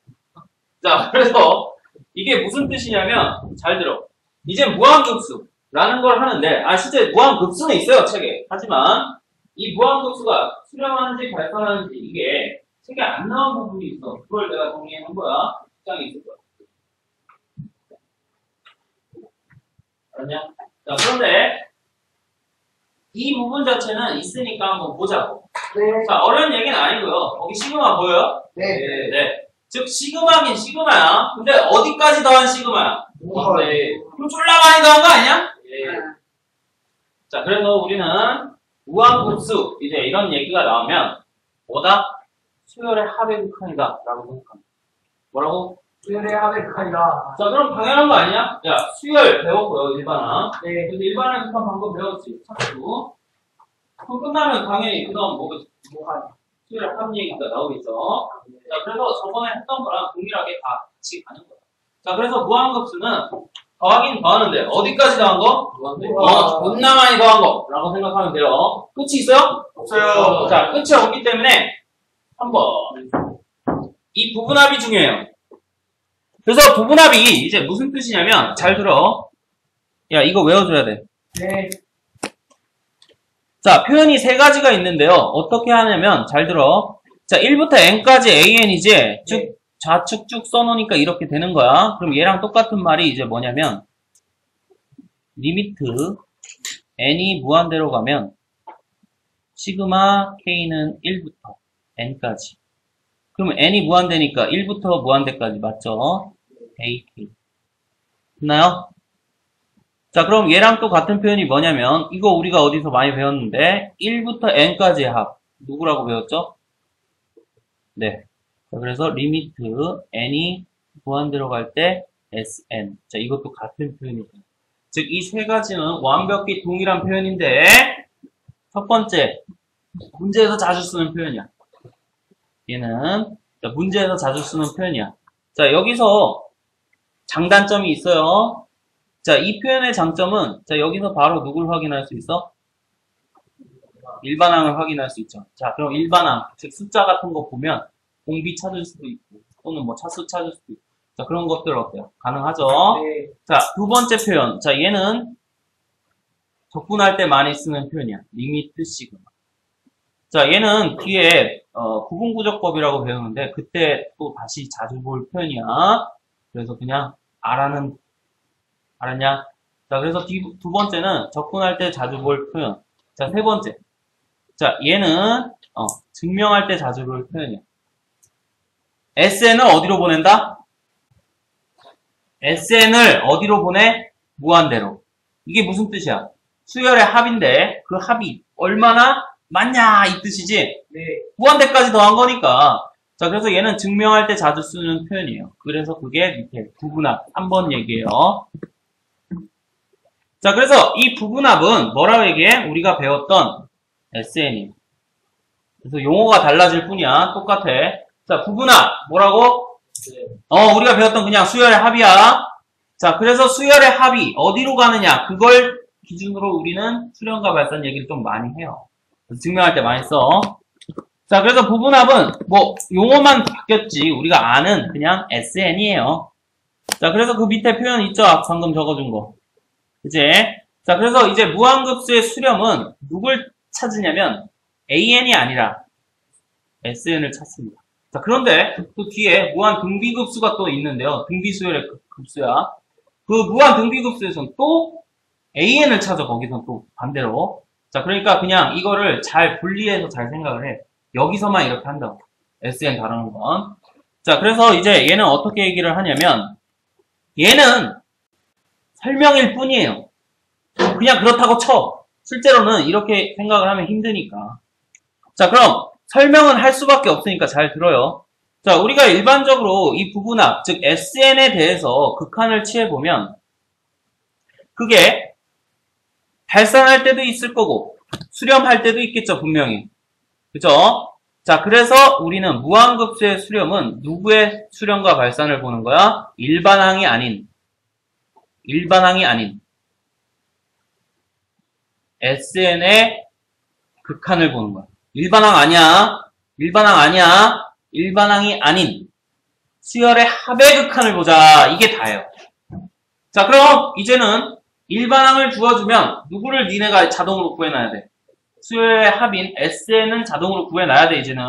Speaker 1: 자, 그래서 이게 무슨 뜻이냐면, 잘 들어. 이제 무한급수라는 걸 하는데, 실제 무한급수는 있어요, 책에. 하지만 이 무한급수가 수렴하는지 발산하는지 이게 책에 안 나온 부분이 있어. 그걸 내가 정리해 놓은 거야. 책장에 있을 거야. 알았냐? 자, 그런데 이 부분 자체는 있으니까 한번 보자고.
Speaker 2: 네.
Speaker 1: 자, 어려운 얘기는 아니고요. 거기 시그마 보여요?
Speaker 2: 네.
Speaker 1: 네. 즉, 시그마긴 시그마야. 근데 어디까지 더한 시그마야?
Speaker 2: 네.
Speaker 1: 그럼 졸라 많이 더한 거 아니야?
Speaker 2: 네.
Speaker 1: 자, 그래서 우리는 무한급수, 이제 이런 얘기가 나오면, 뭐다? 수열의 합의 극한이다. 라고 생각합니다. 뭐라고?
Speaker 2: 수열의 합의 극한이다.
Speaker 1: 자, 그럼 당연한 거 아니냐? 야, 수열 배웠고요, 일반항.
Speaker 2: 네.
Speaker 1: 그래서 일반항 극한 방법 배웠지, 참고. 그럼 끝나면 당연히 그 다음 수열의 합 얘기가 나오겠죠. 자, 그래서 저번에 했던 거랑 동일하게 다 같이 가는 거야. 자, 그래서 무한급수는 더하긴 더하는데, 어디까지 더한 거? 존나 많이 더한 거. 라고 생각하면 돼요. 끝이 있어요?
Speaker 2: 없어요.
Speaker 1: 자, 끝이 없기 때문에, 한번. 이 부분합이 중요해요. 그래서 부분합이 이제 무슨 뜻이냐면, 잘 들어. 야, 이거 외워줘야 돼.
Speaker 2: 네.
Speaker 1: 자, 표현이 세 가지가 있는데요. 어떻게 하냐면, 잘 들어. 자, 1부터 n까지 an이지, 쭉, 좌측 쭉 써놓으니까 이렇게 되는 거야. 그럼 얘랑 똑같은 말이 이제 뭐냐면, 리미트, n이 무한대로 가면, 시그마 k는 1부터 n까지. 그러면 n이 무한대니까 1부터 무한대까지 맞죠? ak. 됐나요? 자, 그럼 얘랑 또 같은 표현이 뭐냐면, 이거 우리가 어디서 많이 배웠는데, 1부터 n까지의 합. 누구라고 배웠죠? 네. 자, 그래서 리미트 n이 무한대로 갈 때 sn. 자, 이것도 같은 표현이죠. 즉, 이 세 가지는 완벽히 동일한 표현인데, 첫 번째, 문제에서 자주 쓰는 표현이야. 얘는, 자, 문제에서 자주 쓰는 표현이야. 자, 여기서 장단점이 있어요. 자, 이 표현의 장점은, 자, 여기서 바로 누굴 확인할 수 있어? 일반항을 확인할 수 있죠. 자, 그럼 일반항, 즉 숫자 같은 거 보면 공비 찾을 수도 있고, 또는 뭐 차수 찾을 수도 있고. 자, 그런 것들 어때요? 가능하죠?
Speaker 2: 네.
Speaker 1: 자, 두 번째 표현. 자, 얘는 적분할 때 많이 쓰는 표현이야. 리미트 시그마. 자, 얘는 뒤에 구분구조법이라고 배우는데 그때 또 다시 자주 볼 표현이야. 그래서 그냥 알았냐? 자, 그래서 두 번째는 접근할 때 자주 볼 표현. 자, 세 번째. 자, 얘는 증명할 때 자주 볼 표현이야. SN을 어디로 보낸다? SN을 어디로 보내? 무한대로. 이게 무슨 뜻이야? 수열의 합인데 그 합이 얼마나 많냐 이 뜻이지?
Speaker 2: 네.
Speaker 1: 무한대까지 더한 거니까. 자, 그래서 얘는 증명할 때 자주 쓰는 표현이에요. 그래서 그게 밑에 부분합 3번 얘기예요. 자, 그래서 이 부분합은 뭐라고 얘기해? 우리가 배웠던 SN이에요. 그래서 용어가 달라질 뿐이야. 똑같아. 자, 부분합 뭐라고? 우리가 배웠던 그냥 수열의 합이야. 자, 그래서 수열의 합이 어디로 가느냐 그걸 기준으로 우리는 수렴과 발산 얘기를 좀 많이 해요. 증명할 때 많이 써. 자, 그래서 부분합은 뭐 용어만 바뀌었지 우리가 아는 그냥 SN이에요. 자, 그래서 그 밑에 표현 있죠? 방금 적어준 거. 그치? 자, 그래서 이제 무한급수의 수렴은 누굴 찾으냐면 AN이 아니라 SN을 찾습니다. 자, 그런데 또 뒤에 무한 등비급수가 또 있는데요. 등비수열의 급수야. 그 무한 등비급수에서는 또 AN을 찾아. 거기선 또 반대로. 자, 그러니까 그냥 이거를 잘 분리해서 잘 생각을 해. 여기서만 이렇게 한다고. SN 다루는 건. 자, 그래서 이제 얘는 어떻게 얘기를 하냐면 얘는 설명일 뿐이에요. 그냥 그렇다고 쳐. 실제로는 이렇게 생각을 하면 힘드니까. 자, 그럼 설명은 할 수밖에 없으니까 잘 들어요. 자, 우리가 일반적으로 이 부분합, 즉 SN에 대해서 극한을 취해보면 그게 발산할 때도 있을 거고 수렴할 때도 있겠죠, 분명히. 그죠? 자, 그래서 우리는 무한급수의 수렴은 누구의 수렴과 발산을 보는 거야? 일반항이 아닌 SN의 극한을 보는 거야. 일반항 아니야. 일반항이 아닌 수열의 합의 극한을 보자. 이게 다예요. 자, 그럼 이제는 일반항을 주어주면 누구를 니네가 자동으로 구해놔야 돼? 수열의 합인 SN은 자동으로 구해놔야 돼, 이제는.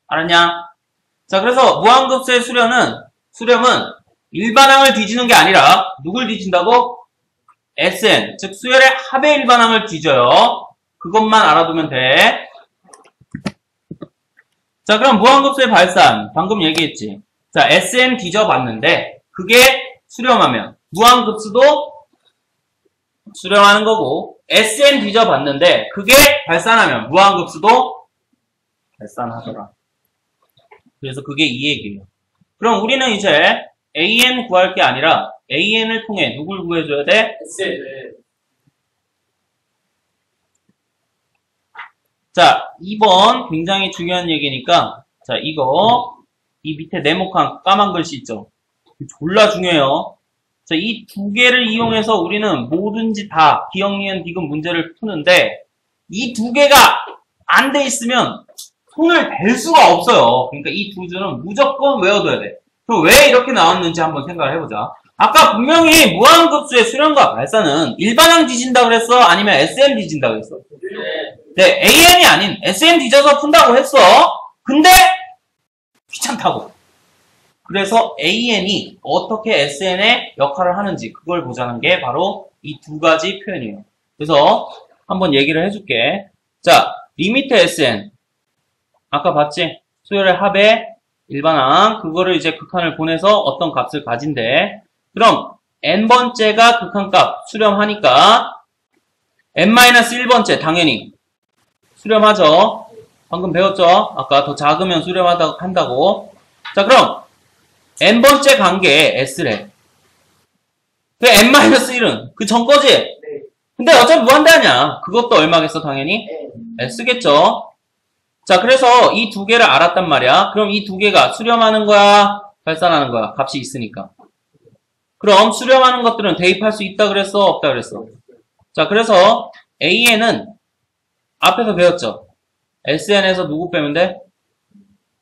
Speaker 1: 알았냐? 자, 그래서 무한급수의 수렴은 일반항을 뒤지는 게 아니라 누굴 뒤진다고? SN, 즉 수열의 합의 일반항을 뒤져요. 그것만 알아두면 돼. 자, 그럼 무한급수의 발산 방금 얘기했지. 자, SN 뒤져봤는데 그게 수렴하면 무한급수도 수렴하는 거고 SN 뒤져봤는데 그게 발산하면 무한급수도 발산하더라. 그래서 그게 이 얘기예요. 그럼 우리는 이제 AN 구할 게 아니라 AN을 통해 누굴 구해줘야 돼?
Speaker 2: SN.
Speaker 1: 자, 2번 굉장히 중요한 얘기니까 자, 이 밑에 네모칸 까만 글씨 있죠? 졸라 중요해요. 자, 이 두 개를 이용해서 우리는 뭐든지 다 기억, 니은, 디귿 문제를 푸는데 이 두 개가 안 돼 있으면 손을 댈 수가 없어요. 그러니까 이 두 줄은 무조건 외워둬야 돼. 그럼 왜 이렇게 나왔는지 한번 생각을 해보자. 아까 분명히 무한급수의 수렴과 발산은 일반항 뒤진다 그랬어? 아니면 SN 뒤진다 그랬어? 네, AN이 아닌 SN 뒤져서 푼다고 했어. 근데 귀찮다고. 그래서 AN이 어떻게 SN의 역할을 하는지 그걸 보자는 게 바로 이 두 가지 표현이에요. 그래서 한번 얘기를 해줄게. 자, 리미트 SN 아까 봤지? 수열의 합의 일반항 그거를 이제 극한을 보내서 어떤 값을 가진대. 그럼 n번째가 극한값 수렴하니까 n-1번째 당연히 수렴하죠. 방금 배웠죠? 아까 더 작으면 수렴한다고. 자, 그럼 n번째 관계에 s래. 그 n-1은 그 전 거지?
Speaker 2: 네.
Speaker 1: 근데 어차피 무한대 아니야. 그것도 얼마겠어 당연히? s겠죠. 자, 그래서 이 두 개를 알았단 말이야. 그럼 이 두 개가 수렴하는 거야? 발산하는 거야? 값이 있으니까. 그럼 수렴하는 것들은 대입할 수 있다 그랬어? 없다 그랬어? 자, 그래서 AN은 앞에서 배웠죠? SN에서 누구 빼면 돼?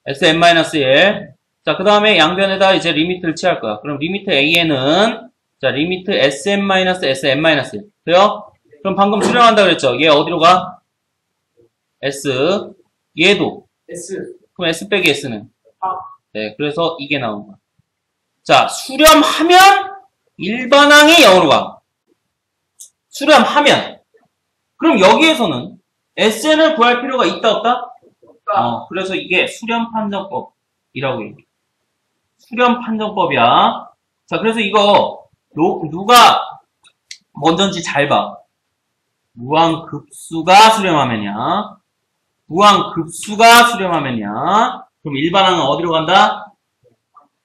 Speaker 1: SN-1. 자, 그 다음에 양변에다 이제 리미트를 취할 거야. 그럼 리미트 AN은 자, 리미트 SN-SN-. 돼요? 그럼 방금 수렴한다 그랬죠? 얘 어디로 가? S. 얘도.
Speaker 2: S.
Speaker 1: 그럼 S 빼기 S는?
Speaker 2: 아.
Speaker 1: 네, 그래서 이게 나온 거야. 자, 수렴하면 일반항이 0으로 가. 수렴하면. 그럼 여기에서는 SN을 구할 필요가 있다, 없다? 그래서 이게 수렴판정법이라고 얘기해. 수렴판정법이야. 자, 그래서 이거 누가 먼저인지 잘 봐. 무한급수가 수렴하면이야. 무한급수가 수렴하면이야. 그럼 일반항은 어디로 간다?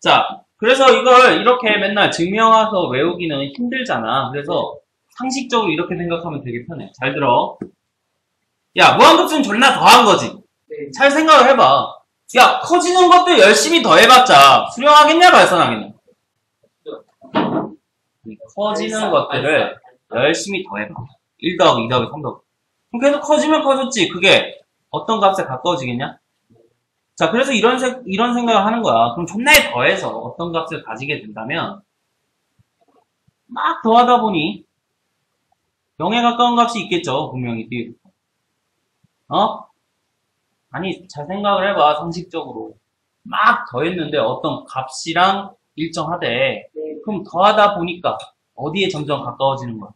Speaker 1: 자, 그래서 이걸 이렇게 맨날 증명해서 외우기는 힘들잖아. 그래서 상식적으로 이렇게 생각하면 되게 편해. 잘 들어. 야, 무한급수는 존나 더한 거지.
Speaker 2: 네.
Speaker 1: 잘 생각을 해봐. 야, 커지는 것도 열심히 더해봤자 수렴하겠냐, 발산하겠냐? 이 커지는 것들을 열심히 더해봐. 1 더하기 2 더하기 3 더하기. 그럼 계속 커지면 커졌지. 그게 어떤 값에 가까워지겠냐? 자, 그래서 이런 생각을 하는 거야. 그럼 존나에 더해서 어떤 값을 가지게 된다면 막 더하다 보니 0에 가까운 값이 있겠죠. 분명히 뒤에. 아니, 잘 생각을 해봐. 상식적으로. 막 더했는데 어떤 값이랑 일정하대.
Speaker 2: 네.
Speaker 1: 그럼 더하다 보니까 어디에 점점 가까워지는 거야?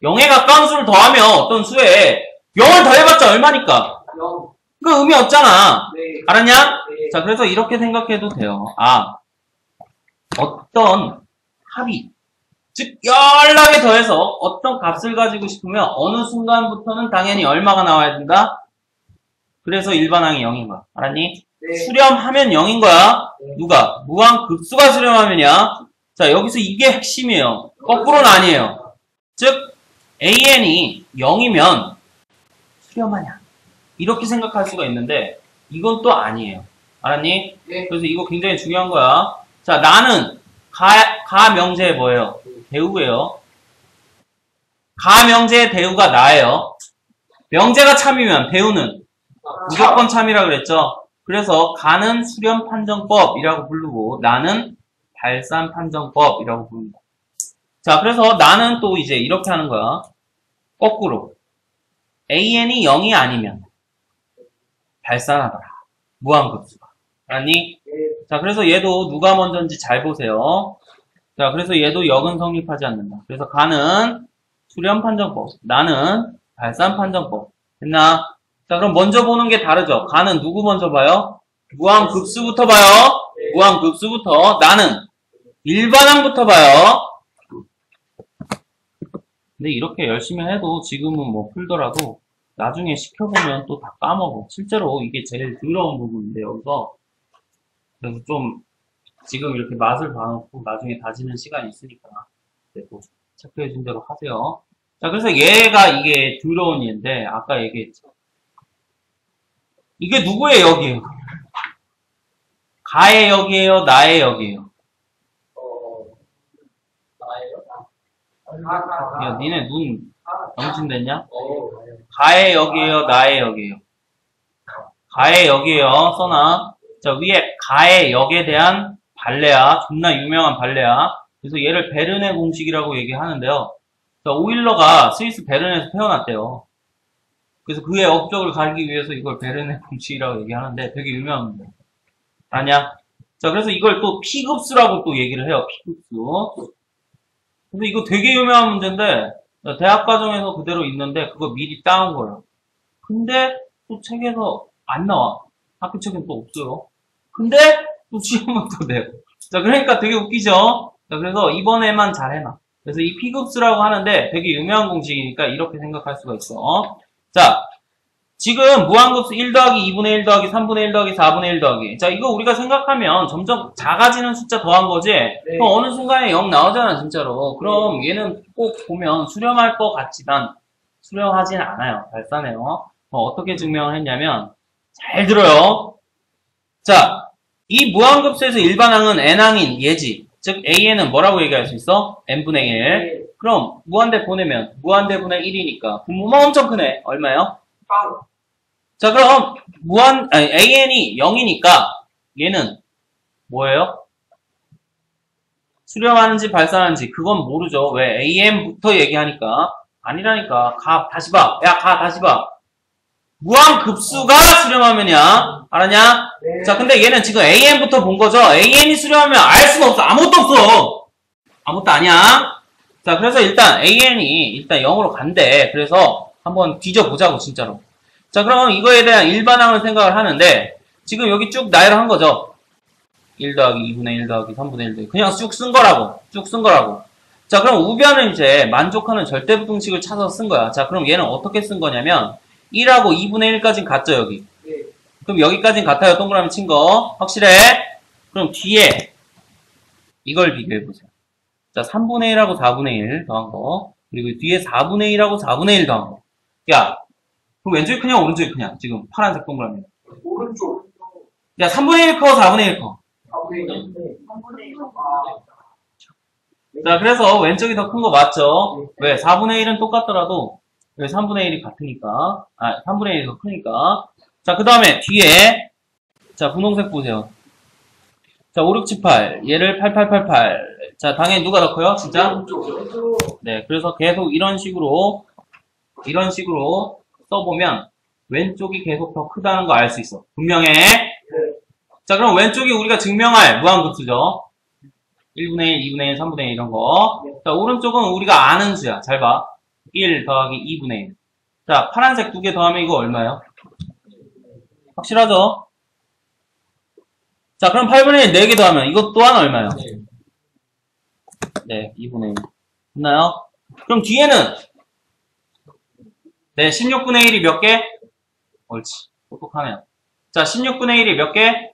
Speaker 1: 0에 가까운 수를 더하면 어떤 수에 0을 더해봤자 얼마니까?
Speaker 2: 0.
Speaker 1: 그 의미 없잖아.
Speaker 2: 네.
Speaker 1: 알았냐?
Speaker 2: 네.
Speaker 1: 자, 그래서 이렇게 생각해도 돼요. 아, 어떤 합이, 즉 연락에 더해서 어떤 값을 가지고 싶으면 어느 순간부터는 당연히 얼마가 나와야 된다? 그래서 일반항이 0인 거야. 알았니?
Speaker 2: 네.
Speaker 1: 수렴하면 0인 거야.
Speaker 2: 네.
Speaker 1: 누가? 무한급수가 수렴하면이야. 자, 여기서 이게 핵심이에요. 거꾸로는 아니에요. 즉 AN이 0이면 수렴하냐? 이렇게 생각할 수가 있는데 이건 또 아니에요. 알았니?
Speaker 2: 네.
Speaker 1: 그래서 이거 굉장히 중요한 거야. 자, 나는 가 명제에 뭐예요? 대우예요. 가 명제의 대우가 나예요. 명제가 참이면 대우는 무조건 참이라 그랬죠. 그래서 가는 수렴 판정법이라고 부르고 나는 발산 판정법이라고 부릅니다. 자, 그래서 나는 또 이제 이렇게 하는 거야. 거꾸로. AN이 0이 아니면 발산하더라. 무한급수가. 알았니?
Speaker 2: 네.
Speaker 1: 자, 그래서 얘도 누가 먼저인지 잘 보세요. 자, 그래서 얘도 역은 성립하지 않는다. 그래서 가는 수렴 판정법, 나는 발산 판정법. 됐나? 자, 그럼 먼저 보는 게 다르죠. 가는 누구 먼저 봐요? 무한급수부터 봐요.
Speaker 2: 네.
Speaker 1: 무한급수부터. 나는 일반항부터 봐요. 근데 이렇게 열심히 해도 지금은 뭐 풀더라도 나중에 시켜보면 또 다 까먹어. 실제로 이게 제일 더러운 부분인데 여기서. 그래서 좀 지금 이렇게 맛을 봐놓고 나중에 다지는 시간이 있으니까 또 체크해준 대로 하세요. 자, 그래서 얘가 이게 더러운 얘인데 아까 얘기했죠. 이게 누구의 역이에요? 가의 역이에요? 나의 역이에요?
Speaker 2: 나예요?
Speaker 1: 야, 니네 눈 병신됐냐?
Speaker 2: 어.
Speaker 1: 가의 역이에요? 나의 역이에요? 가의 역이에요. 써놔. 자, 위에 가의 역에 대한 발레야. 존나 유명한 발레야. 그래서 얘를 베르네 공식이라고 얘기하는데요. 자, 오일러가 스위스 베른에서 태어났대요. 그래서 그의 업적을 가리기 위해서 이걸 베르네 공식이라고 얘기하는데 되게 유명한 문제. 아냐? 자, 그래서 이걸 또 P급수라고 또 얘기를 해요. P급수. 근데 이거 되게 유명한 문제인데 대학 과정에서 그대로 있는데 그거 미리 따온 거예요. 근데 또 책에서 안 나와. 학교 책엔 또 없어요. 근데 또 시험은 또 내고. 자, 그러니까 되게 웃기죠? 자, 그래서 이번에만 잘 해놔. 그래서 이 P급수라고 하는데 되게 유명한 공식이니까 이렇게 생각할 수가 있어. 자, 지금 무한급수 1 더하기 2분의 1 더하기 3분의 1 더하기 4분의 1 더하기. 자, 이거 우리가 생각하면 점점 작아지는 숫자 더한 거지? 그럼 어느 순간에 0 나오잖아, 진짜로. 그럼 얘는 꼭 보면 수렴할 것 같지만 수렴하진 않아요. 발산해요. 어떻게 증명을 했냐면 잘 들어요. 자, 이 무한급수에서 일반항은 n항인 얘지. 즉 AN은 뭐라고 얘기할 수 있어? n분의 1.
Speaker 2: 네.
Speaker 1: 그럼 무한대 보내면 무한대분의 1이니까 분모가 엄청 크네. 얼마요?
Speaker 2: 빵.
Speaker 1: 자, 그럼 AN이 0이니까 얘는 뭐예요? 수렴하는지 발산하는지 그건 모르죠. 왜? AN부터 얘기하니까. 아니라니까. 다시 봐. 야, 다시 봐. 무한급수가 수렴하면이야. 알았냐? 자, 근데 얘는 지금 AN부터 본 거죠? AN이 수렴하면 알 수가 없어. 아무것도 없어. 아무것도 아니야. 자, 그래서 일단 AN이 일단 0으로 간대. 그래서 한번 뒤져보자고, 진짜로. 자, 그럼 이거에 대한 일반항을 생각을 하는데, 지금 여기 쭉 나열한 거죠? 1 더하기 2분의 1 더하기 3분의 1 더하기 그냥 쭉 쓴 거라고. 쭉 쓴 거라고. 자, 그럼 우변은 이제 만족하는 절대부등식을 찾아서 쓴 거야. 자, 그럼 얘는 어떻게 쓴 거냐면 1하고 2분의 1까지는 같죠, 여기? 그럼 여기까지는 같아요. 동그라미 친 거. 확실해? 그럼 뒤에 이걸 비교해보세요. 자, 3분의 1하고 4분의 1 더한 거. 그리고 뒤에 4분의 1하고 4분의 1 더한 거. 야, 그럼 왼쪽이 크냐, 오른쪽이 크냐? 지금 파란색 동그라미.
Speaker 2: 오른쪽.
Speaker 1: 야, 3분의 1 커, 4분의 1 커?
Speaker 2: 3분의 1.
Speaker 1: 자, 그래서 왼쪽이 더 큰 거 맞죠? 왜? 4분의 1은 똑같더라도 왜 3분의 1이 같으니까. 3분의 1이 더 크니까. 자, 그 다음에 뒤에 자, 분홍색 보세요. 자, 5, 6, 7, 8. 얘를 8, 8, 8, 8. 자, 당연히 누가 더 커요? 진짜? 네, 그래서 계속 이런 식으로 써보면 왼쪽이 계속 더 크다는 거 알 수 있어. 분명해. 자, 그럼 왼쪽이 우리가 증명할 무한급수죠. 1분의 1, 2분의 1, 3분의 1 이런 거. 자, 오른쪽은 우리가 아는 수야. 잘 봐. 1 더하기 2분의 1. 자, 파란색 두 개 더하면 이거 얼마예요? 확실하죠? 자, 그럼 8분의 1 4개 더하면 이것 또한 얼마예요? 네, 2분의 1. 됐나요? 그럼 뒤에는 네, 16분의 1이 몇 개? 옳지. 똑똑하네요. 자, 16분의 1이 몇 개?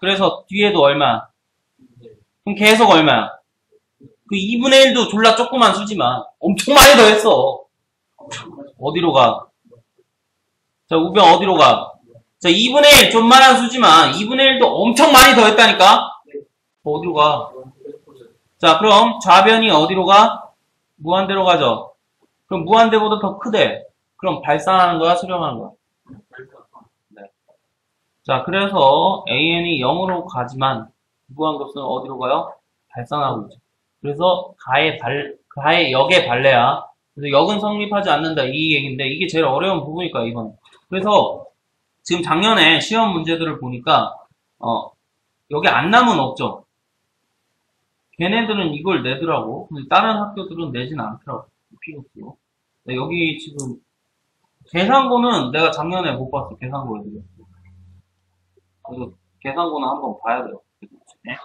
Speaker 1: 그래서 뒤에도 얼마? 그럼 계속 얼마야? 그 2분의 1도 졸라 조그만 수지만 엄청 많이 더했어. 어디로 가? 자, 우변 어디로 가? 자, 2분의 1 좀만한 수지만 2분의 1도 엄청 많이 더했다니까? 어디로 가? 자, 그럼 좌변이 어디로 가? 무한대로 가죠. 그럼 무한대보다 더 크대. 그럼 발산하는 거야? 수렴하는 거야? 네. 자, 그래서 AN이 0으로 가지만 무한급수는 어디로 가요? 발산하고 있죠. 그래서 가의 역의 발레야. 그래서 역은 성립하지 않는다 이 얘기인데 이게 제일 어려운 부분이니까 이번에. 그래서 지금 작년에 시험 문제들을 보니까 여기 안 남은 없죠. 걔네들은 이걸 내더라고. 근데 다른 학교들은 내진 않더라고. 필요 없어. 네, 여기 지금 계산고는 내가 작년에 못 봤어. 계산고 애들. 그래서 계산고는 한번 봐야 돼요. 네.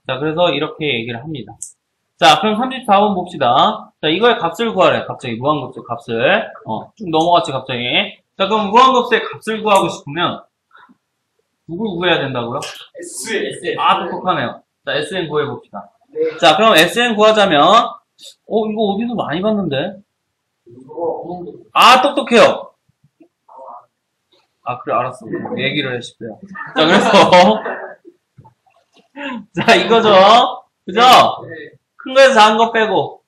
Speaker 1: 자, 그래서 이렇게 얘기를 합니다. 자, 그럼 34번 봅시다. 자, 이거의 값을 구하래. 갑자기 무한급수 값을. 쭉 넘어갔지, 갑자기. 자, 그럼 무한급수의 값을 구하고 싶으면 누굴 구해야 된다고요?
Speaker 2: S.
Speaker 1: 똑똑하네요. 자, SN 구해봅시다. 자, 그럼 SN 구하자면 이거 어디서 많이 봤는데? 똑똑해요. 그래, 알았어. 얘기를 해주세요. 자, 그래서 자, 이거죠? 그죠? 큰 거에서 작은 거 빼고.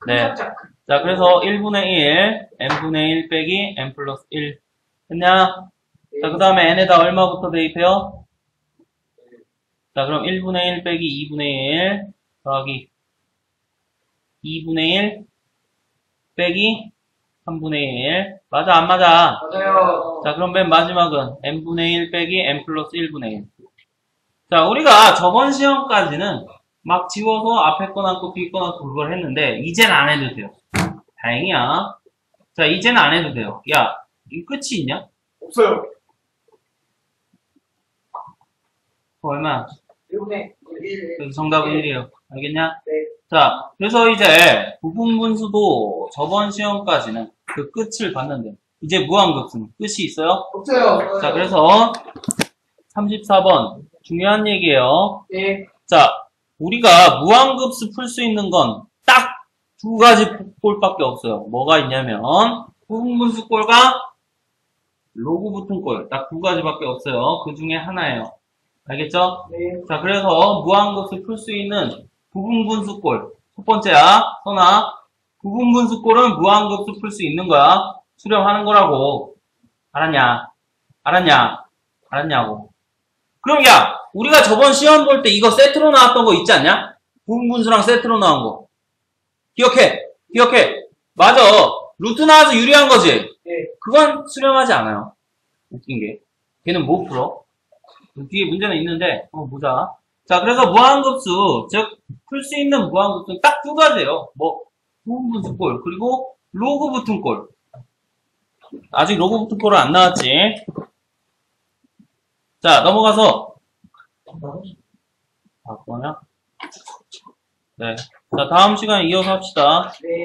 Speaker 1: 네. 자, 그래서 1분의 1, n분의 1 빼기 n 플러스 1. 됐냐? 자, 그 다음에 n에다 얼마부터 대입해요? 자, 그럼 1분의 1 빼기 2분의 1 더하기 2분의 1 빼기 3분의 1. 맞아, 안 맞아?
Speaker 2: 맞아요.
Speaker 1: 자, 그럼 맨 마지막은 n분의 1 빼기 n 플러스 1분의 1. 자, 우리가 저번 시험까지는 막 지워서 앞에 거 남고 뒤에 거 남고 그걸 했는데 이제는 안 해도 돼요. 다행이야. 자, 이제는 안 해도 돼요. 야, 이 끝이 있냐?
Speaker 2: 없어요.
Speaker 1: 얼마?
Speaker 2: 1분의 1.
Speaker 1: 그래서 정답은 1이에요. 알겠냐?
Speaker 2: 네.
Speaker 1: 자, 그래서 이제 부분분수도 저번 시험까지는 그 끝을 봤는데 이제 무한급수는 끝이 있어요?
Speaker 2: 없어요.
Speaker 1: 자, 그래서 34번 중요한 얘기예요.
Speaker 2: 네.
Speaker 1: 자, 우리가 무한급수 풀 수 있는 건 딱 두 가지 꼴밖에 없어요. 뭐가 있냐면 부분분수 꼴과 로그 붙은 꼴 딱 두 가지밖에 없어요. 그 중에 하나예요. 알겠죠?
Speaker 2: 네.
Speaker 1: 자, 그래서 무한급수 풀 수 있는 부분분수 꼴 첫 번째야. 선아, 부분분수 꼴은 무한급수 풀 수 있는 거야. 수렴하는 거라고. 알았냐? 알았냐고. 그럼 야, 우리가 저번 시험 볼 때 이거 세트로 나왔던 거 있지 않냐? 부분분수랑 세트로 나온 거. 기억해. 맞아. 루트 나와서 유리한 거지?
Speaker 2: 네.
Speaker 1: 그건 수렴하지 않아요. 웃긴 게. 걔는 못 풀어. 뒤에 문제는 있는데, 보자. 자, 그래서 무한급수, 즉, 풀 수 있는 무한급수는 딱 두 가지예요. 뭐, 부분분수꼴, 그리고 로그 붙은 꼴. 아직 로그 붙은 꼴은 안 나왔지. 자, 넘어가서, 그거냐? 네. 자, 다음 시간에 이어서 합시다.
Speaker 2: 네.